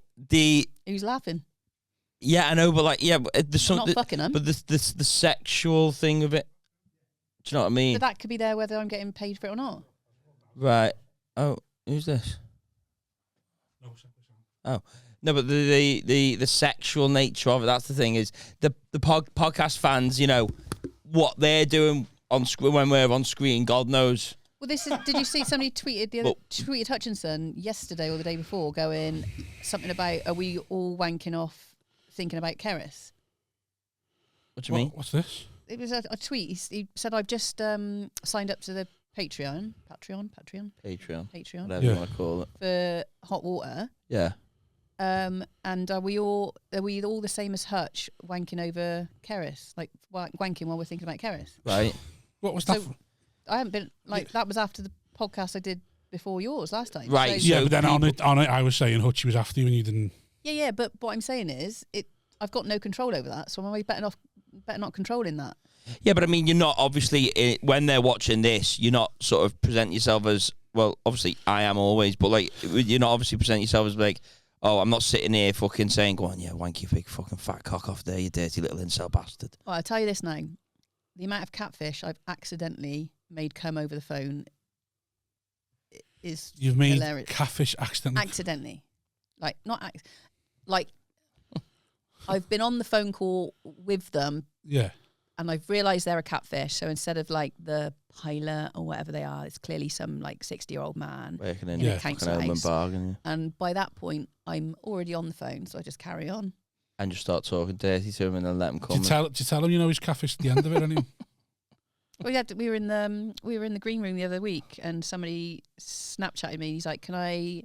who's laughing? Yeah, I know, but like, yeah, but there's something. Not fucking them. But the sexual thing of it. Do you know what I mean? But that could be there whether I'm getting paid for it or not. Right. Oh, who's this? Oh. No, but the sexual nature of it, that's the thing, is the podcast fans, you know, what they're doing on screen when we're on screen, God knows. Well, did you see somebody tweeted Hutchinson yesterday or the day before going something about, are we all wanking off thinking about Cerys? What do you mean? What's this? It was a tweet. He said, I've just signed up to the Patreon, whatever you want to call it, for hot water. Yeah. And are we all the same as Hutch wanking over Cerys, like wanking while we're thinking about Cerys? Right. What was that? I haven't been that was after the podcast I did before yours last time. Right. So but then on it, I was saying Hutch was after you and you didn't. Yeah. But what I'm saying is, I've got no control over that, so I'm better not controlling that. Yeah, but I mean, you're not obviously when they're watching this, you're not sort of present yourself as, well, obviously I am always, but like you're not obviously present yourself as like, oh, I'm not sitting here fucking saying, go on, yeah, wank your big fucking fat cock off there, you dirty little incel bastard. Well, I'll tell you this now. The amount of catfish I've accidentally made come over the phone is You've made hilarious. catfish accidentally? Accidentally. Like, not... like, I've been on the phone call with them. Yeah. And I've realised they're a catfish. So instead of, like, the pilot or whatever they are, it's clearly some, like, 60-year-old man working in a council house. Bargain, yeah. And by that point, I'm already on the phone, so I just carry on. And just start talking dirty to him and then let him come. Did you tell him, you know, he's catfish at the end of it, anyway? Well, we were in the green room the other week, and somebody Snapchatted me. He's like, "Can I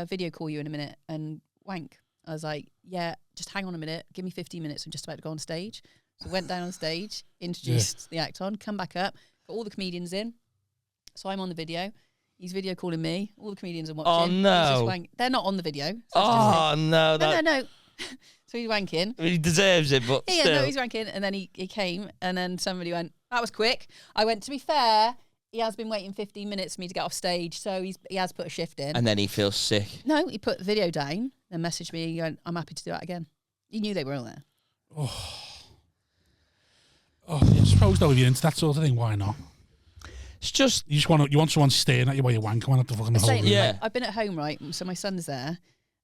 video call you in a minute and wank?" I was like, "Yeah, just hang on a minute. Give me 15 minutes. I'm just about to go on stage." So I went down on stage, introduced the act on, come back up, got all the comedians in. So I'm on the video. He's video calling me. All the comedians are watching. Oh no, they're not on the video. So oh no, no. So he's wanking. He deserves it, but yeah, still. No, he's wanking. And then he came, and then somebody went, "That was quick." I went, "To be fair, he has been waiting 15 minutes for me to get off stage, so he has put a shift in." And then he feels sick. No, he put the video down, then messaged me, going, "I'm happy to do that again." He knew they were all there. Oh, yeah, I suppose though, if you're into that sort of thing, why not? It's just you want someone staring at you while you're wanking at the fucking whole room. Yeah, I've been at home, right? So my son's there,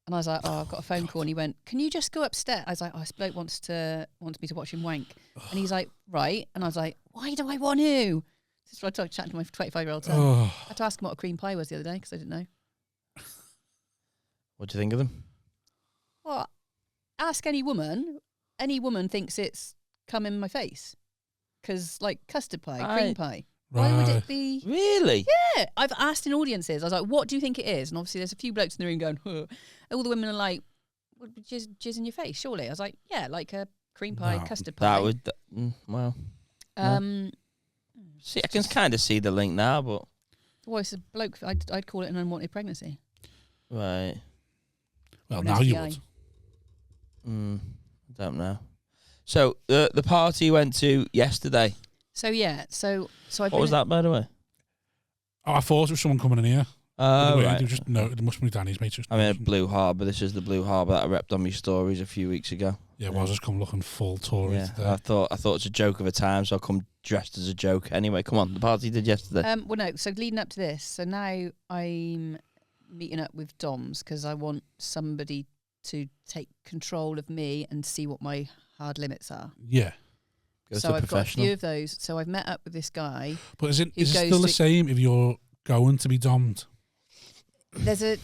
and I was like, "Oh, I've got a phone call." And he went, "Can you just go upstairs?" I was like, "Oh, this bloke wants me to watch him wank." And he's like, "Right." And I was like, "Why do I want to?" This is what I chatting to my 25-year-old son. I had to ask him what a cream pie was the other day because I didn't know. What do you think of them? Well, ask any woman. Any woman thinks it's come in my face. Because, like, custard pie, cream pie. Why would it be? Really? Yeah. I've asked in audiences. I was like, "What do you think it is?" And obviously there's a few blokes in the room going, huh. All the women are like, "Would be jizz in your face, surely?" I was like, "Yeah, like a cream pie, custard pie." That would, well. See, I can kind of see the link now, but... Well, it's a bloke. I'd call it an unwanted pregnancy. Right. Well, now you would. I don't know. So, the party you went to yesterday. So, yeah. So what was that, by the way? Oh, I thought it was someone coming in here. Right. It must be Danny's mate. I'm in Blue Harbour. This is the Blue Harbour that I repped on my stories a few weeks ago. Yeah, well, I was just come looking full Tory today. I thought it's a joke of a time, so I'll come dressed as a joke. Anyway, come on, the party did yesterday. Well, no, so leading up to this, so now I'm meeting up with Doms because I want somebody to take control of me and see what my hard limits are. Yeah. So I've got a few of those. So I've met up with this guy. But is it still the same if you're going to be dommed? There's a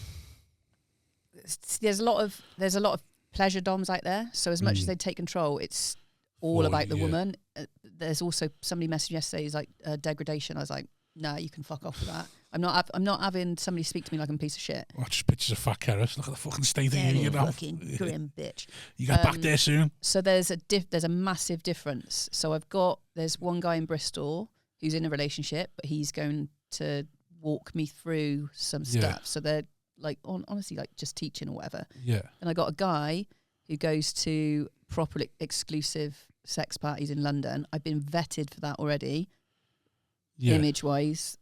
lot of pleasure doms out there. So as much as they take control, it's all about the woman. There's also somebody messaged yesterday. He's like degradation. I was like, nah, you can fuck off with that. I'm not having somebody speak to me like I'm a piece of shit. Oh, just pictures of fat Cerys. Look at the fucking state of you know. Fucking grim bitch. You get back there soon. So there's a massive difference. So there's one guy in Bristol who's in a relationship, but he's going to walk me through some stuff. So they're like honestly like just teaching or whatever. Yeah. And I got a guy who goes to proper exclusive sex parties in London. I've been vetted for that already. Yeah. Image wise,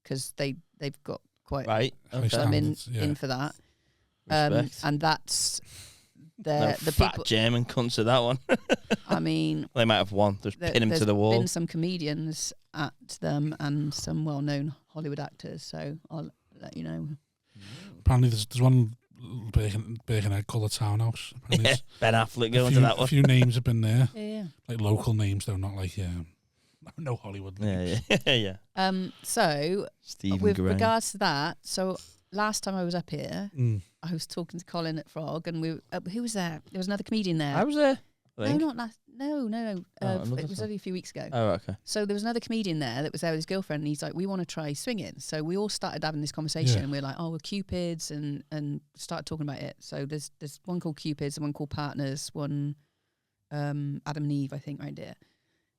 because they've got quite right. Okay. I'm in for that. And that's the fat people, German cunts of that one. I mean, they might have one. Just pin him to the wall. There's been some comedians at them and some well-known Hollywood actors. So I'll let you know. Apparently, there's one Birkenhead called the Townhouse. Yeah, Ben Affleck going to that one. A few names have been there. Yeah. Like local names, though, not like no Hollywood names. Yeah. So Stephen with Gray. regards to that, so last time I was up here, I was talking to Colin at Frog, and who was there? There was another comedian there. I was there. No, not last. No. It was only a few weeks ago. Oh, okay. So there was another comedian there that was there with his girlfriend, and he's like, "We want to try swinging." So we all started having this conversation, and we're like, "Oh, we're Cupids," and started talking about it. So there's one called Cupids, and one called Partners, one Adam and Eve, I think, right there.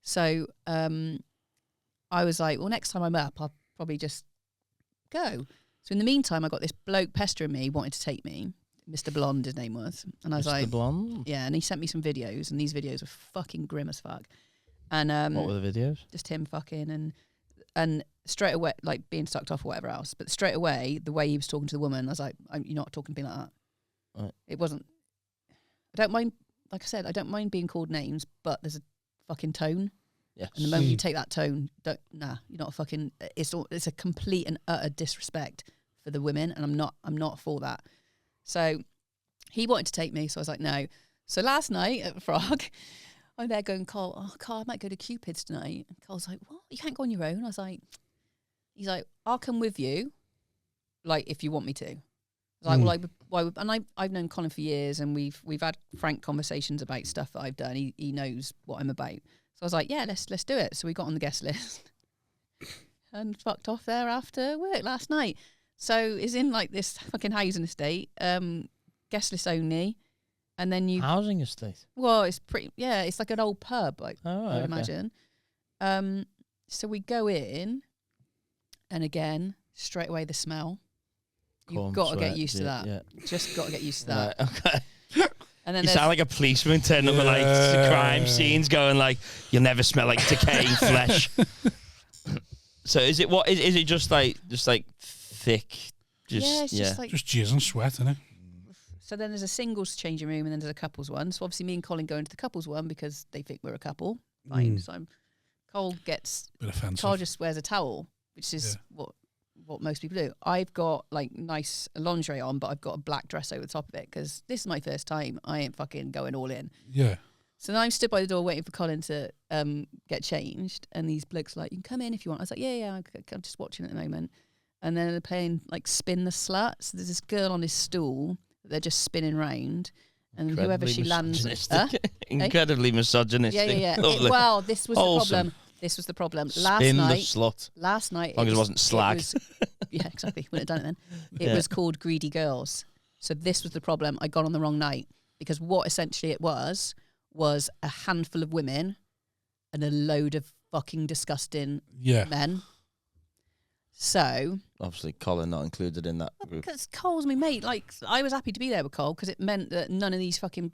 So I was like, well, next time I'm up, I'll probably just go. So in the meantime, I got this bloke pestering me, wanting to take me. Mr. Blonde, his name was. And I was like... Mr. Blonde? Yeah, and he sent me some videos, and these videos were fucking grim as fuck. And what were the videos? Just him fucking, and straight away, like being sucked off or whatever else. But straight away, the way he was talking to the woman, I was like, you're not talking to me like that. Right. It wasn't... I don't mind, like I said, I don't mind being called names, but there's a fucking tone. Yes. And the moment you take that tone, you're not a fucking... It's a complete and utter disrespect for the women, and I'm not for that. So he wanted to take me, so I was like, no. So last night at Frog, I'm there going, Carl, I might go to Cupid's tonight. And Carl's like, what? You can't go on your own? He's like, I'll come with you, like, if you want me to. I was like, well, why would, and I've known Colin for years, and we've had frank conversations about stuff that I've done. He knows what I'm about. So I was like, yeah, let's do it. So we got on the guest list and fucked off there after work last night. So it's in like this fucking housing estate, guest list only, and then you... Housing estate? Well, it's pretty... Yeah, it's like an old pub, I would imagine. So we go in, and again, straight away the smell. You've got to get used to that. Yeah. Just got to get used to that. Right, okay. And then you sound like a policeman turning up at like crime scenes going like, you'll never smell like decaying flesh. So is it what? Is it just like thick? Just jizz and sweat, isn't it? So then there's a singles changing room, and then there's a couples one. So obviously me and Colin go into the couples one because they think we're a couple. Fine. So Cole just wears a towel, which is what most people do. I've got like nice lingerie on, but I've got a black dress over the top of it because this is my first time. I ain't fucking going all in. Yeah. So then I'm stood by the door waiting for Colin to get changed, and these blokes are like, you can come in if you want. I was like, yeah, I'm just watching at the moment. And then they're playing like Spin the Slut. So there's this girl on this stool that they're just spinning round, and whoever she lands... Incredibly misogynistic. Yeah. Well, this was the problem. This was the problem. Spin the slut. Last night... As long as it wasn't slag. Yeah, exactly. Wouldn't have done it then. It was called Greedy Girls. So this was the problem. I got on the wrong night, because what essentially it was a handful of women and a load of fucking disgusting men. So... Obviously, Colin not included in that group. Because Cole's my mate. Like, I was happy to be there with Cole because it meant that none of these fucking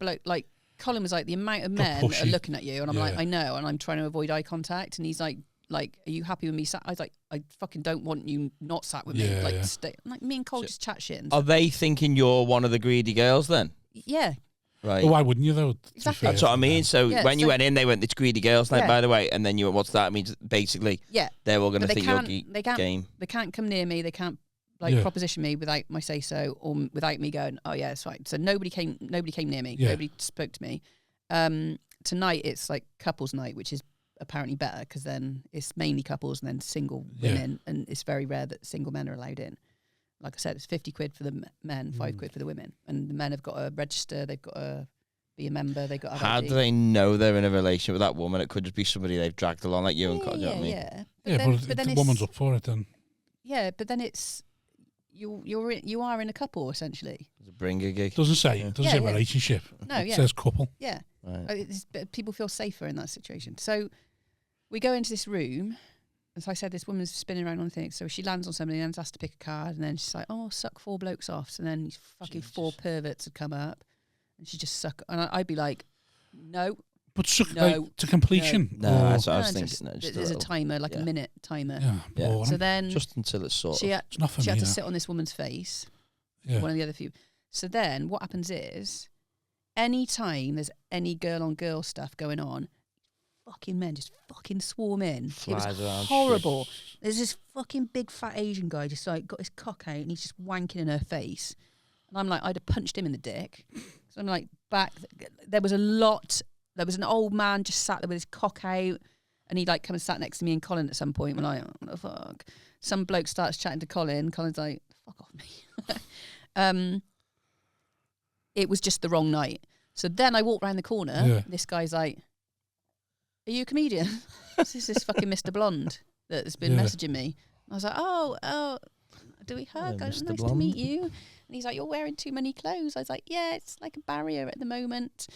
Colin was like, the amount of men that are looking at you, and I'm like, I know, and I'm trying to avoid eye contact, and he's like, like, are you happy with me sat? I was like, I fucking don't want you not sat with me. Like, stay. Like, me and Cole just chat shit. Are they thinking you're one of the greedy girls then? Yeah. Right. Well, why wouldn't you though? Exactly. That's what I mean. So when you went in, they went, it's greedy girls night, by the way. And then you went, what's that? It means basically, they're all going to think you're game. They can't come near me. They can't proposition me without my say so, or without me going, oh yeah, it's fine. So nobody came near me. Yeah. Nobody spoke to me. Tonight it's like couples night, which is apparently better because then it's mainly couples and then single women, and it's very rare that single men are allowed in. Like I said, it's 50 quid for the men, 5 quid for the women, and the men have got to register. They've got to be a member. They've got to How do they know they're in a relationship with that woman? It could just be somebody they've dragged along, like you and Cole. Yeah, you know what I mean? Yeah, but the woman's up for it then. Yeah, but then it's you are in a couple essentially. It's a bringer gig. Doesn't say relationship. No, it says couple. Yeah, right. People feel safer in that situation. So we go into this room. And so I said, this woman's spinning around on things. So she lands on somebody and has to pick a card. And then she's like, oh, suck 4 blokes off. So then these fucking 4 perverts would come up. And she just suck. And I'd be like, no. But suck like, to completion? No, that's what I was thinking. There's a timer, like a minute timer. Yeah. So then just until it's sorted. She had to sit on this woman's face. Yeah. One of the other few. So then what happens is, any time there's any girl-on-girl stuff going on, fucking men just fucking swarm in. Flies it was horrible. There's this fucking big fat Asian guy just like got his cock out and he's just wanking in her face. And I'm like, I'd have punched him in the dick. So I'm like, back. There was an old man just sat there with his cock out, and he like come and sat next to me and Colin at some point. We're like, what the fuck? Some bloke starts chatting to Colin. Colin's like, fuck off me. It was just the wrong night. So then I walk around the corner. Yeah. This guy's like, are you a comedian? This is fucking Mr. Blonde that's been messaging me. I was like, oh, do we hug? Nice to meet you. And he's like, you're wearing too many clothes. I was like, yeah, it's like a barrier at the moment.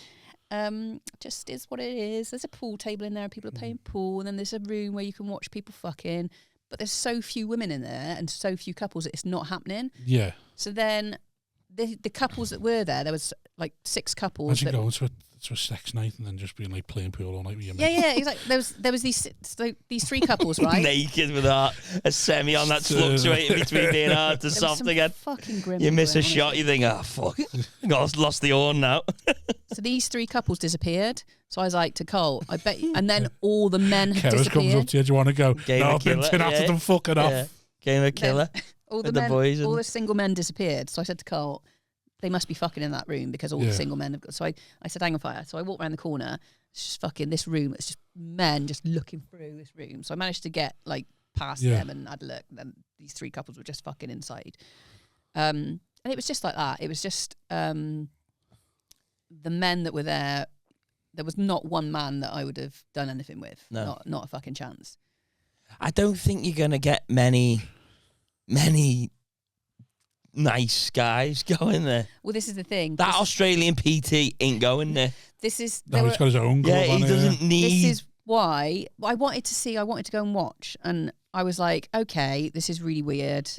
Just is what it is. There's a pool table in there and people are playing pool. And then there's a room where you can watch people fucking. But there's so few women in there and so few couples that it's not happening. Yeah. So then the couples that were there was like 6 couples. Imagine going to a sex night and then just being like playing pool all night with your mate. Yeah, exactly. There was these 3 couples, right? Naked with a semi on that's fluctuating between being hard to soft again. Fucking grim. You miss a shot, you think, oh fuck, lost the horn now. So these 3 couples disappeared. So I was like to Cole, I bet you, and then all the men have disappeared. Comes up to you, do you want to go? No, I've been after them fucking off. Game of killer. All the boys, all the single men disappeared. So I said to Cole, they must be fucking in that room because all the single men have got. So I said, hang on fire. So I walked around the corner. It's just fucking this room. It's just men just looking through this room. So I managed to get like past them and had a look. And then these 3 couples were just fucking inside. And it was just like that. It was just the men that were there. There was not one man that I would have done anything with. No. Not a fucking chance. I don't think you're going to get many nice guys going there. Well, this is the thing. That Australian PT ain't going there. This is... No, he's got his own club. Yeah, he doesn't need... This is why I wanted to go and watch. And I was like, okay, this is really weird.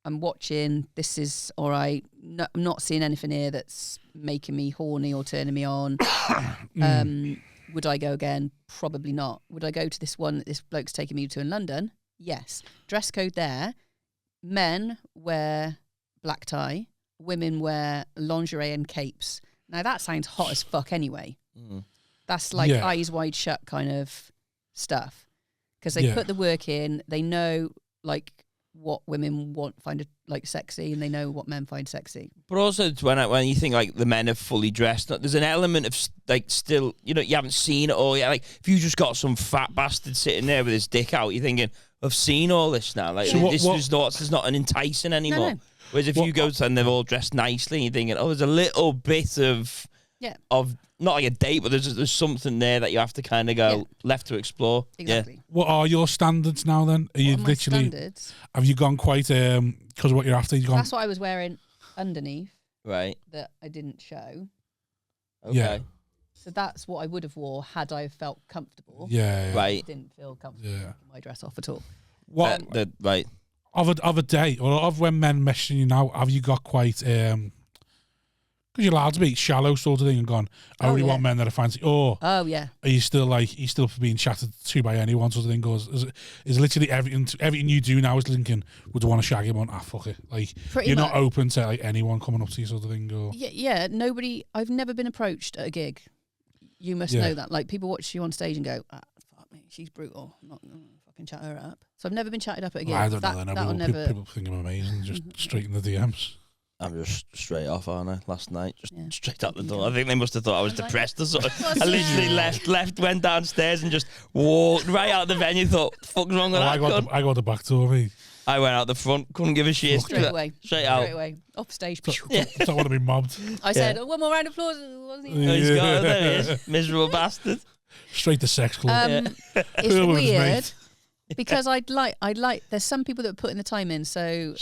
I'm watching. This is all right. No, I'm not seeing anything here that's making me horny or turning me on. Would I go again? Probably not. Would I go to this one that this bloke's taking me to in London? Yes. Dress code there. Men wear black tie. Women wear lingerie and capes. Now that sounds hot as fuck anyway. That's like eyes wide shut kind of stuff. Because they put the work in. They know like what women find like sexy, and they know what men find sexy. But also when you think like the men are fully dressed, there's an element of like still, you haven't seen it all yet. Like if you just got some fat bastard sitting there with his dick out, you're thinking, I've seen all this now. Like so there's not an enticing anymore. No. Whereas if you go to and they're all dressed nicely, you're thinking, oh, there's a little bit of not like a date, but there's something there that you have to kind of go left to explore. Exactly. Yeah. What are your standards now then? Are you literally standards? Have you gone quite because of what you're after? That's what I was wearing underneath. Right. That I didn't show. Okay. Yeah. So that's what I would have wore had I felt comfortable. Yeah. Right. I didn't feel comfortable taking my dress off at all. What? Right. Of a day, or of when men messaging you now, have you got quite Because you're allowed to be shallow sort of thing and gone, I only want men that are fancy. Or oh yeah, are you still being chatted to by anyone sort of thing? Goes is literally everything you do now is linking. Would you want to shag him on? Fuck it. Like pretty you're much. not open to like anyone coming up to you sort of thing. Or Yeah. Nobody. I've never been approached at a gig. You must know that. Like people watch you on stage and go, fuck me, she's brutal. I'm not gonna fucking chat her up. So I've never been chatted up at a gig. I don't know. People think I'm amazing. Just straight in the DMs. I'm just straight off, aren't I? Last night, just straight out the door. I think they must have thought I was depressed or something. I literally left, went downstairs and just walked right out the venue. Thought, fuck's wrong with that? I got the back door, mate. I went out the front, couldn't give a shit. Straight away. Straight out. Straight away. Off stage. Don't want to be mobbed. I said, one more round of applause. Wasn't he? Oh, he's got it, there he is. Miserable bastard. Straight to sex club. It's weird because I'd like. There's some people that put in the time in, so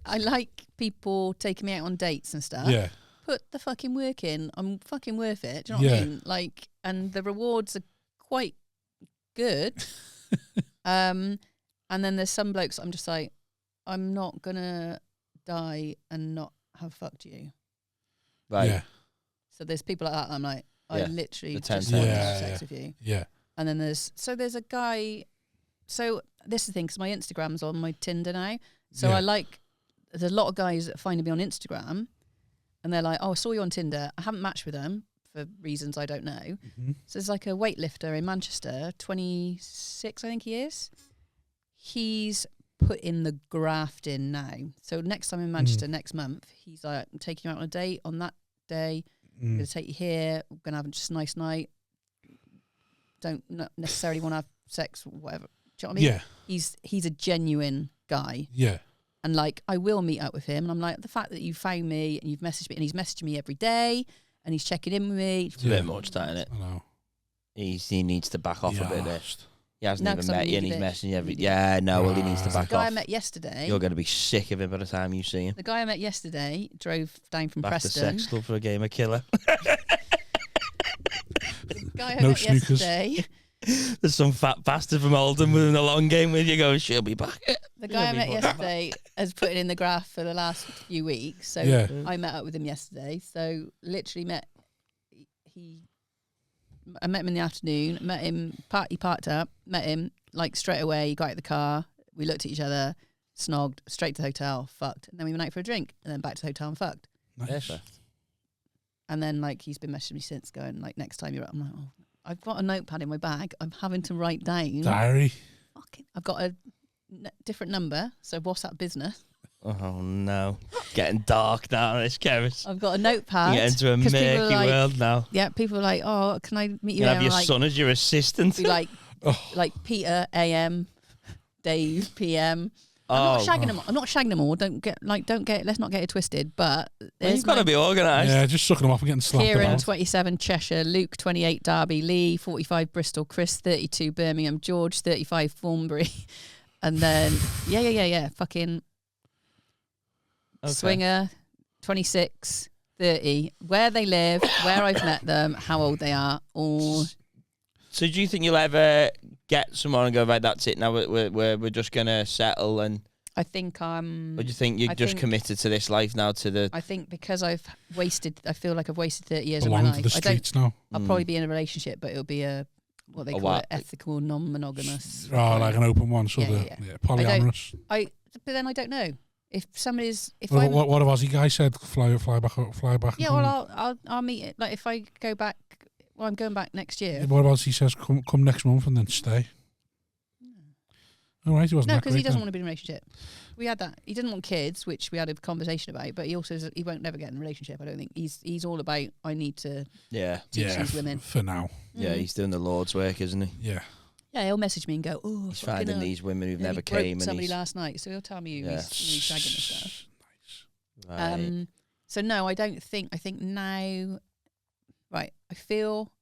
I like people taking me out on dates and stuff. Yeah. Put the fucking work in. I'm fucking worth it. Do you know what I mean? Like, and the rewards are quite good. And then there's some blokes I'm just like, I'm not gonna die and not have fucked you. Right. Yeah. So there's people like that. I'm like, I literally just tense. want to have sex with you. Yeah. And then there's a guy. So this is the thing, because my Instagram's on my Tinder now. So there's a lot of guys that find me on Instagram, and they're like, "Oh, I saw you on Tinder. I haven't matched with them for reasons I don't know." Mm-hmm. So there's like a weightlifter in Manchester, 26, I think he is. He's put in the graft in now. So next time in Manchester, next month, he's like, "I'm taking you out on a date on that day. I'm going to take you here. We're going to have just a nice night. Don't not necessarily want to have sex, whatever." Do you know what I mean? Yeah. He's a genuine guy. Yeah. And like, I will meet up with him. And I'm like, the fact that you found me and you've messaged me, and he's messaging me every day and he's checking in with me. It's a bit much, that, isn't it? I know. He needs to back off a bit there. He hasn't even met you and he's messaging every... he needs to back off. The guy I met yesterday... You're going to be sick of him by the time you see him. The guy I met yesterday drove down from Preston. Back to sex club for a game of killer. The guy I met yesterday... There's some fat bastard from Oldham within a long game with you going, she'll be back. The guy I met yesterday has put it in the graph for the last few weeks. So I met up with him yesterday. So literally I met him in the afternoon, met him, he parked up, met him, like straight away, he got out of the car, we looked at each other, snogged, straight to the hotel, fucked. And then we went out for a drink, and then back to the hotel and fucked. Nice. And then like he's been messaging me since going, like, next time you're up, I'm like, oh, I've got a notepad in my bag. I'm having to write down. Diary. I've got a different number, so WhatsApp business. Oh no, getting dark now. This Cerys. I've got a notepad. You get into a murky world now. Yeah, people are like, "Oh, can I meet you?" You have your son as your assistant. Be like, like Peter AM, Dave PM. I'm not shagging them. I'm not shagging them all. Let's not get it twisted. But you've got to be organised. Yeah, just sucking them off and getting slapped Kieran, about. 27 Cheshire, Luke, 28 Derby, Lee, 45 Bristol, Chris, 32 Birmingham, George, 35 Thornbury, and then fucking Swinger, 26, 30. Where they live, where I've met them, how old they are, all. So do you think you'll ever get someone and go, right, that's it now, we're just going to settle? And I think or do you think you're just committed to this life now? I think because I feel like I've wasted 30 years of my life. To the streets now. I'll probably be in a relationship, but it'll be what they call it, ethical, non-monogamous. Oh, like an open one, so polyamorous. But then I don't know. If somebody's, what have Aussie guy said? Fly back. Yeah, well, I'll meet it. Like if I go back, I'm going back next year. Yeah, what about he says come next month and then stay? All right, he wasn't. No, because he doesn't want to be in a relationship. We had that. He didn't want kids, which we had a conversation about. But he also he won't never get in a relationship. I don't think he's all about. I need to teach these women for now. Yeah, he's doing the Lord's work, isn't he? Yeah. Yeah, he'll message me and go, "Oh, he's finding these women who've never came." And somebody last night, so he'll tell me who he's shagging and stuff. Nice. Right. So no, I don't think. I think now, right? I feel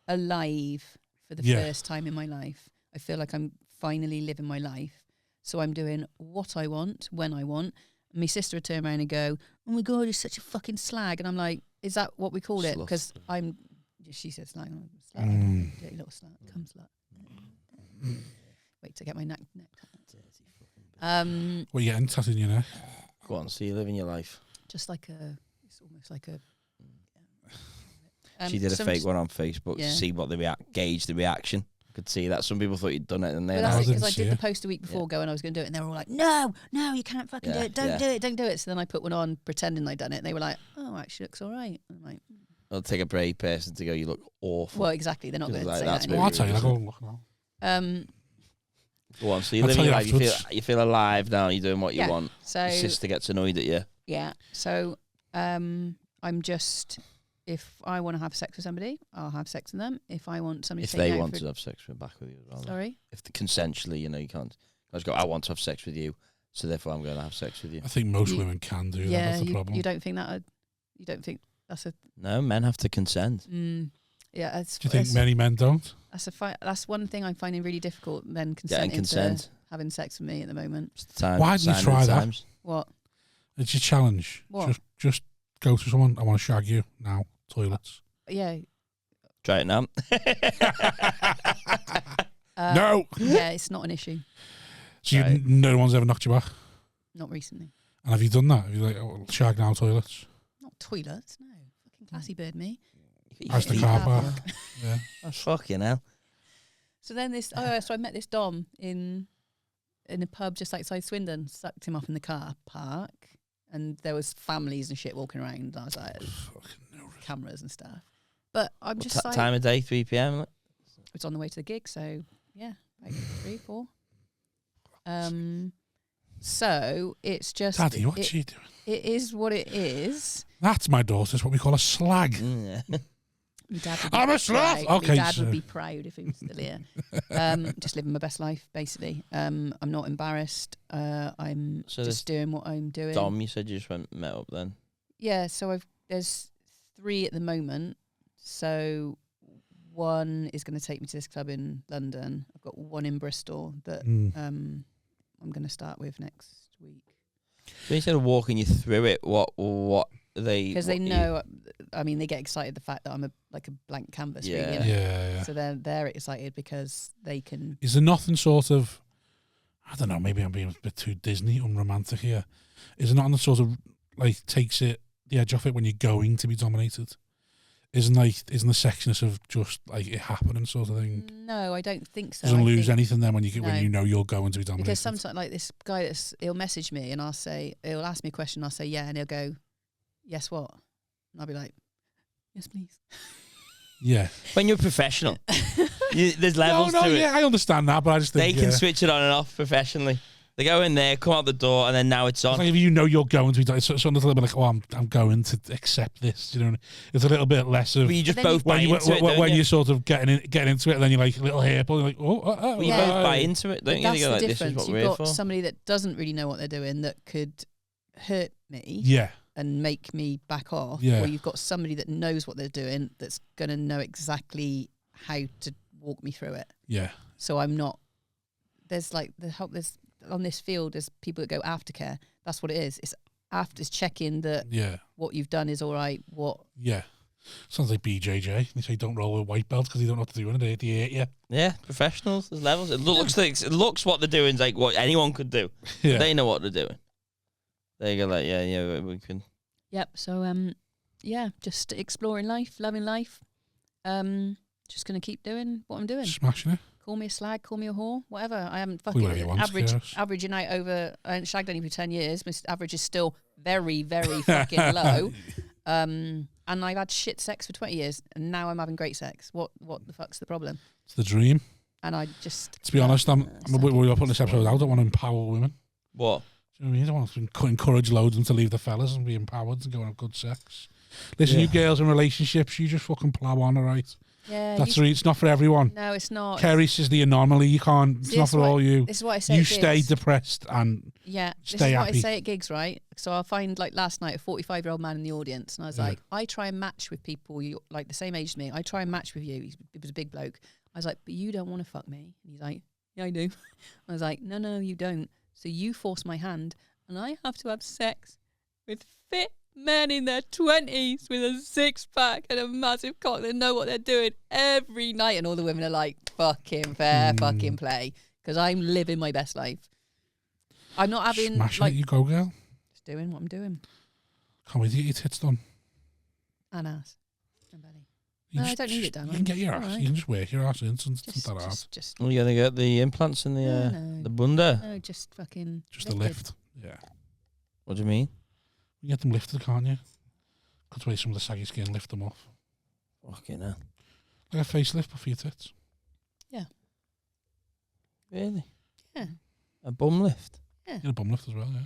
alive for the first time in my life. I feel like I'm finally living my life. So I'm doing what I want when I want. And my sister would turn around and go, "Oh my God, he's such a fucking slag." And I'm like, "Is that what we call it?" Because she said slag. Slut. Dirty little slut. Come slut. Wait to get my neck tattooed. What are you getting tattooed in your neck? Go on, so you're living your life. Just like a It's almost like a. She did a fake one on Facebook to see what gauge the reaction. I could see that some people thought you'd done it, and they. Because I did the post a week before going, I was going to do it, and they were all like, "No, you can't fucking do it. Don't do it." So then I put one on pretending I'd done it, and they were like, "Oh, actually looks all right." I'm like, "It'll take a brave person to go. You look awful." Well, exactly. They're not going to say that. Well, I'll tell you. Look now. Go on. So you're living your life. You feel alive now. You're doing what you want. So your sister gets annoyed at you. Yeah. So I'm just. If I want to have sex with somebody, I'll have sex with them. If I want somebody to have sex with back with you as well. Sorry? If consensually, you can't. I just go, I want to have sex with you, so therefore I'm going to have sex with you. I think most women can do that. That's the problem. You don't think that's a... No, men have to consent. Yeah. Do you think many men don't? That's one thing I'm finding really difficult, men consenting to having sex with me at the moment. Why didn't you try that? What? It's a challenge. What? Just go to someone, I want to shag you now. Toilets. Yeah. Try it now. No. Yeah, it's not an issue. So no one's ever knocked you back? Not recently. And have you done that? Have you like shag now toilets? Not toilets, no. Fucking classy bird me. As the car park. Yeah. Oh, fucking hell. So then so I met this Dom in a pub just outside Swindon, sucked him off in the car park. And there was families and shit walking around. And I was like, cameras and stuff. But I'm just like... Time of day, 3 p.m? It's on the way to the gig, so yeah, like 3, 4. So it's just... Daddy, what's she doing? It is what it is. That's my daughter's what we call a slag. I'm a slag! Okay, my dad would be proud if he was still here. Just living my best life, basically. I'm not embarrassed. I'm just doing what I'm doing. Dom, you said you just met up then? Yeah, so there's 3 at the moment. So one is going to take me to this club in London. I've got one in Bristol that I'm going to start with next week. So instead of walking you through it, what because they know, I mean, they get excited the fact that I'm a blank canvas. Yeah. Really, yeah. So they're excited because they can. Is there nothing sort of, I don't know, maybe I'm being a bit too Disney, unromantic here. Is there nothing that sort of like takes the edge off it when you're going to be dominated? Isn't the sexiness of just like it happening sort of thing? No, I don't think so. Doesn't lose anything then when you know you're going to be dominated. Because sometimes like this guy he'll message me and he'll ask me a question, I'll say yeah, and he'll go, yes, what? And I'll be like, yes, please. Yeah. When you're a professional, there's levels to it. Yeah, I understand that, but I just think they can switch it on and off professionally. They go in there, come out the door, and then now it's on. It's like if you know you're going to be done, it's a little bit like, oh, I'm going to accept this. You know, it's a little bit less of. But you just both buy into it, when you're sort of getting into it, and then you're like a little hair pull, you're like, oh. You both buy into it, don't you? That's you go, the like, difference. This is what You've we're got for. somebody that doesn't really know what they're doing that could hurt me. Yeah. And make me back off. Yeah. Or you've got somebody that knows what they're doing that's going to know exactly how to walk me through it. Yeah. So I'm not. There's on this field, there's people that go aftercare. That's what it is. It's checking that what you've done is all right. Yeah. Sounds like BJJ. They say don't roll with white belts because you don't know what to do in it. Yeah. Yeah, professionals. There's levels. It looks what they're doing is like what anyone could do. Yeah. They know what they're doing. They go like, yeah, we can. Yep. So just exploring life, loving life. Just gonna keep doing what I'm doing. Smashing it. Call me a slag, call me a whore, whatever. I haven't fucking averaging out over. I haven't shagged any for 10 years. My average is still very, very fucking low. And I've had shit sex for 20 years, and now I'm having great sex. What the fuck's the problem? It's the dream. And I just. To be honest, we're putting this episode out. I don't want to empower women. What? Do you know what I mean? I don't want to encourage loads of them to leave the fellas and be empowered and go and have good sex. Listen, you girls in relationships, you just fucking plow on, all right? Yeah, that's right. It's not for everyone. No, it's not. Cerys is the anomaly. You can't. It's not for all you. This is what I say. You stay depressed and stay happy. This is what I say at gigs, right? So I'll find like last night a 45-year-old man in the audience, and I was like, I try and match with people like the same age as me. I try and match with you. He was a big bloke. I was like, but you don't want to fuck me. And he's like, yeah, I do. I was like, no, you don't. So you force my hand, and I have to have sex with fit men in their 20s with a six-pack and a massive cock that know what they're doing every night, and all the women are like, fucking fair, fucking play, because I'm living my best life. I'm not having smashing it, you go, girl. Just doing what I'm doing. Can't wait to get your tits done. And ass. And belly. You No, I don't need it done. You can get your ass. Alright. You can just work your ass in. It's not that hard. Just Well, you're gonna get the implants in the bunda. no, just fucking. Just a lift. Yeah. What do you mean? You get them lifted, can't you? Cut away some of the saggy skin, lift them off. Fucking hell. Like a facelift but for your tits. Yeah. Really? Yeah. A bum lift? Yeah. Get a bum lift as well, yeah.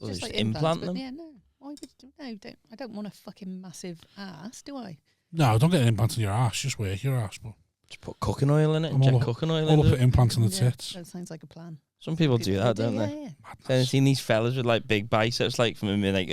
Well, Just just like implant implants, them? but yeah, no. Why would you, no, don't. I don't want a fucking massive ass, do I? No, don't get an implant in your ass. Just work your ass. But Just put cooking oil in it. I'm Inject all up- cooking oil all up in for it. implants in the Yeah, tits. that sounds like a plan. Some people do that, don't they? Yeah. Have you seen these fellas with like big biceps, like from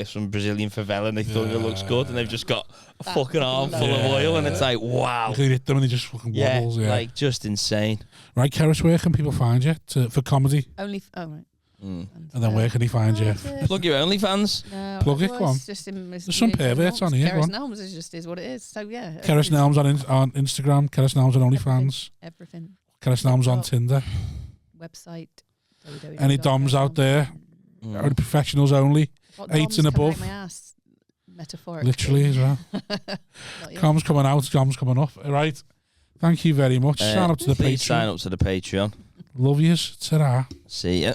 some Brazilian favela, and they thought it looks good, and they've just got a That fucking arm full of Yeah. oil, and it's like, wow. You can hit them and they just fucking wobbles. Yeah. like just insane. Right, Cerys, where can people find you for comedy? Only. Oh right. Mm. And then where can he find you? Plug your OnlyFans. No, Plug it, well, go on. it's just There's some perverts on here, go Cerys on. Nelmes is what it is. So yeah. Cerys Nelmes on Instagram, Cerys Nelmes on OnlyFans, Everything. Cerys Nelmes on Tinder. Website. Any doms out there? Mm. Only professionals only. What 8s doms and come out above. my ass, metaphorically. Literally as well. Not yet. Comms coming out, comms coming up. All right. Thank you very much. Sign up to the Please Patreon. sign up to the Patreon. Love yous. Ta-ra. See ya.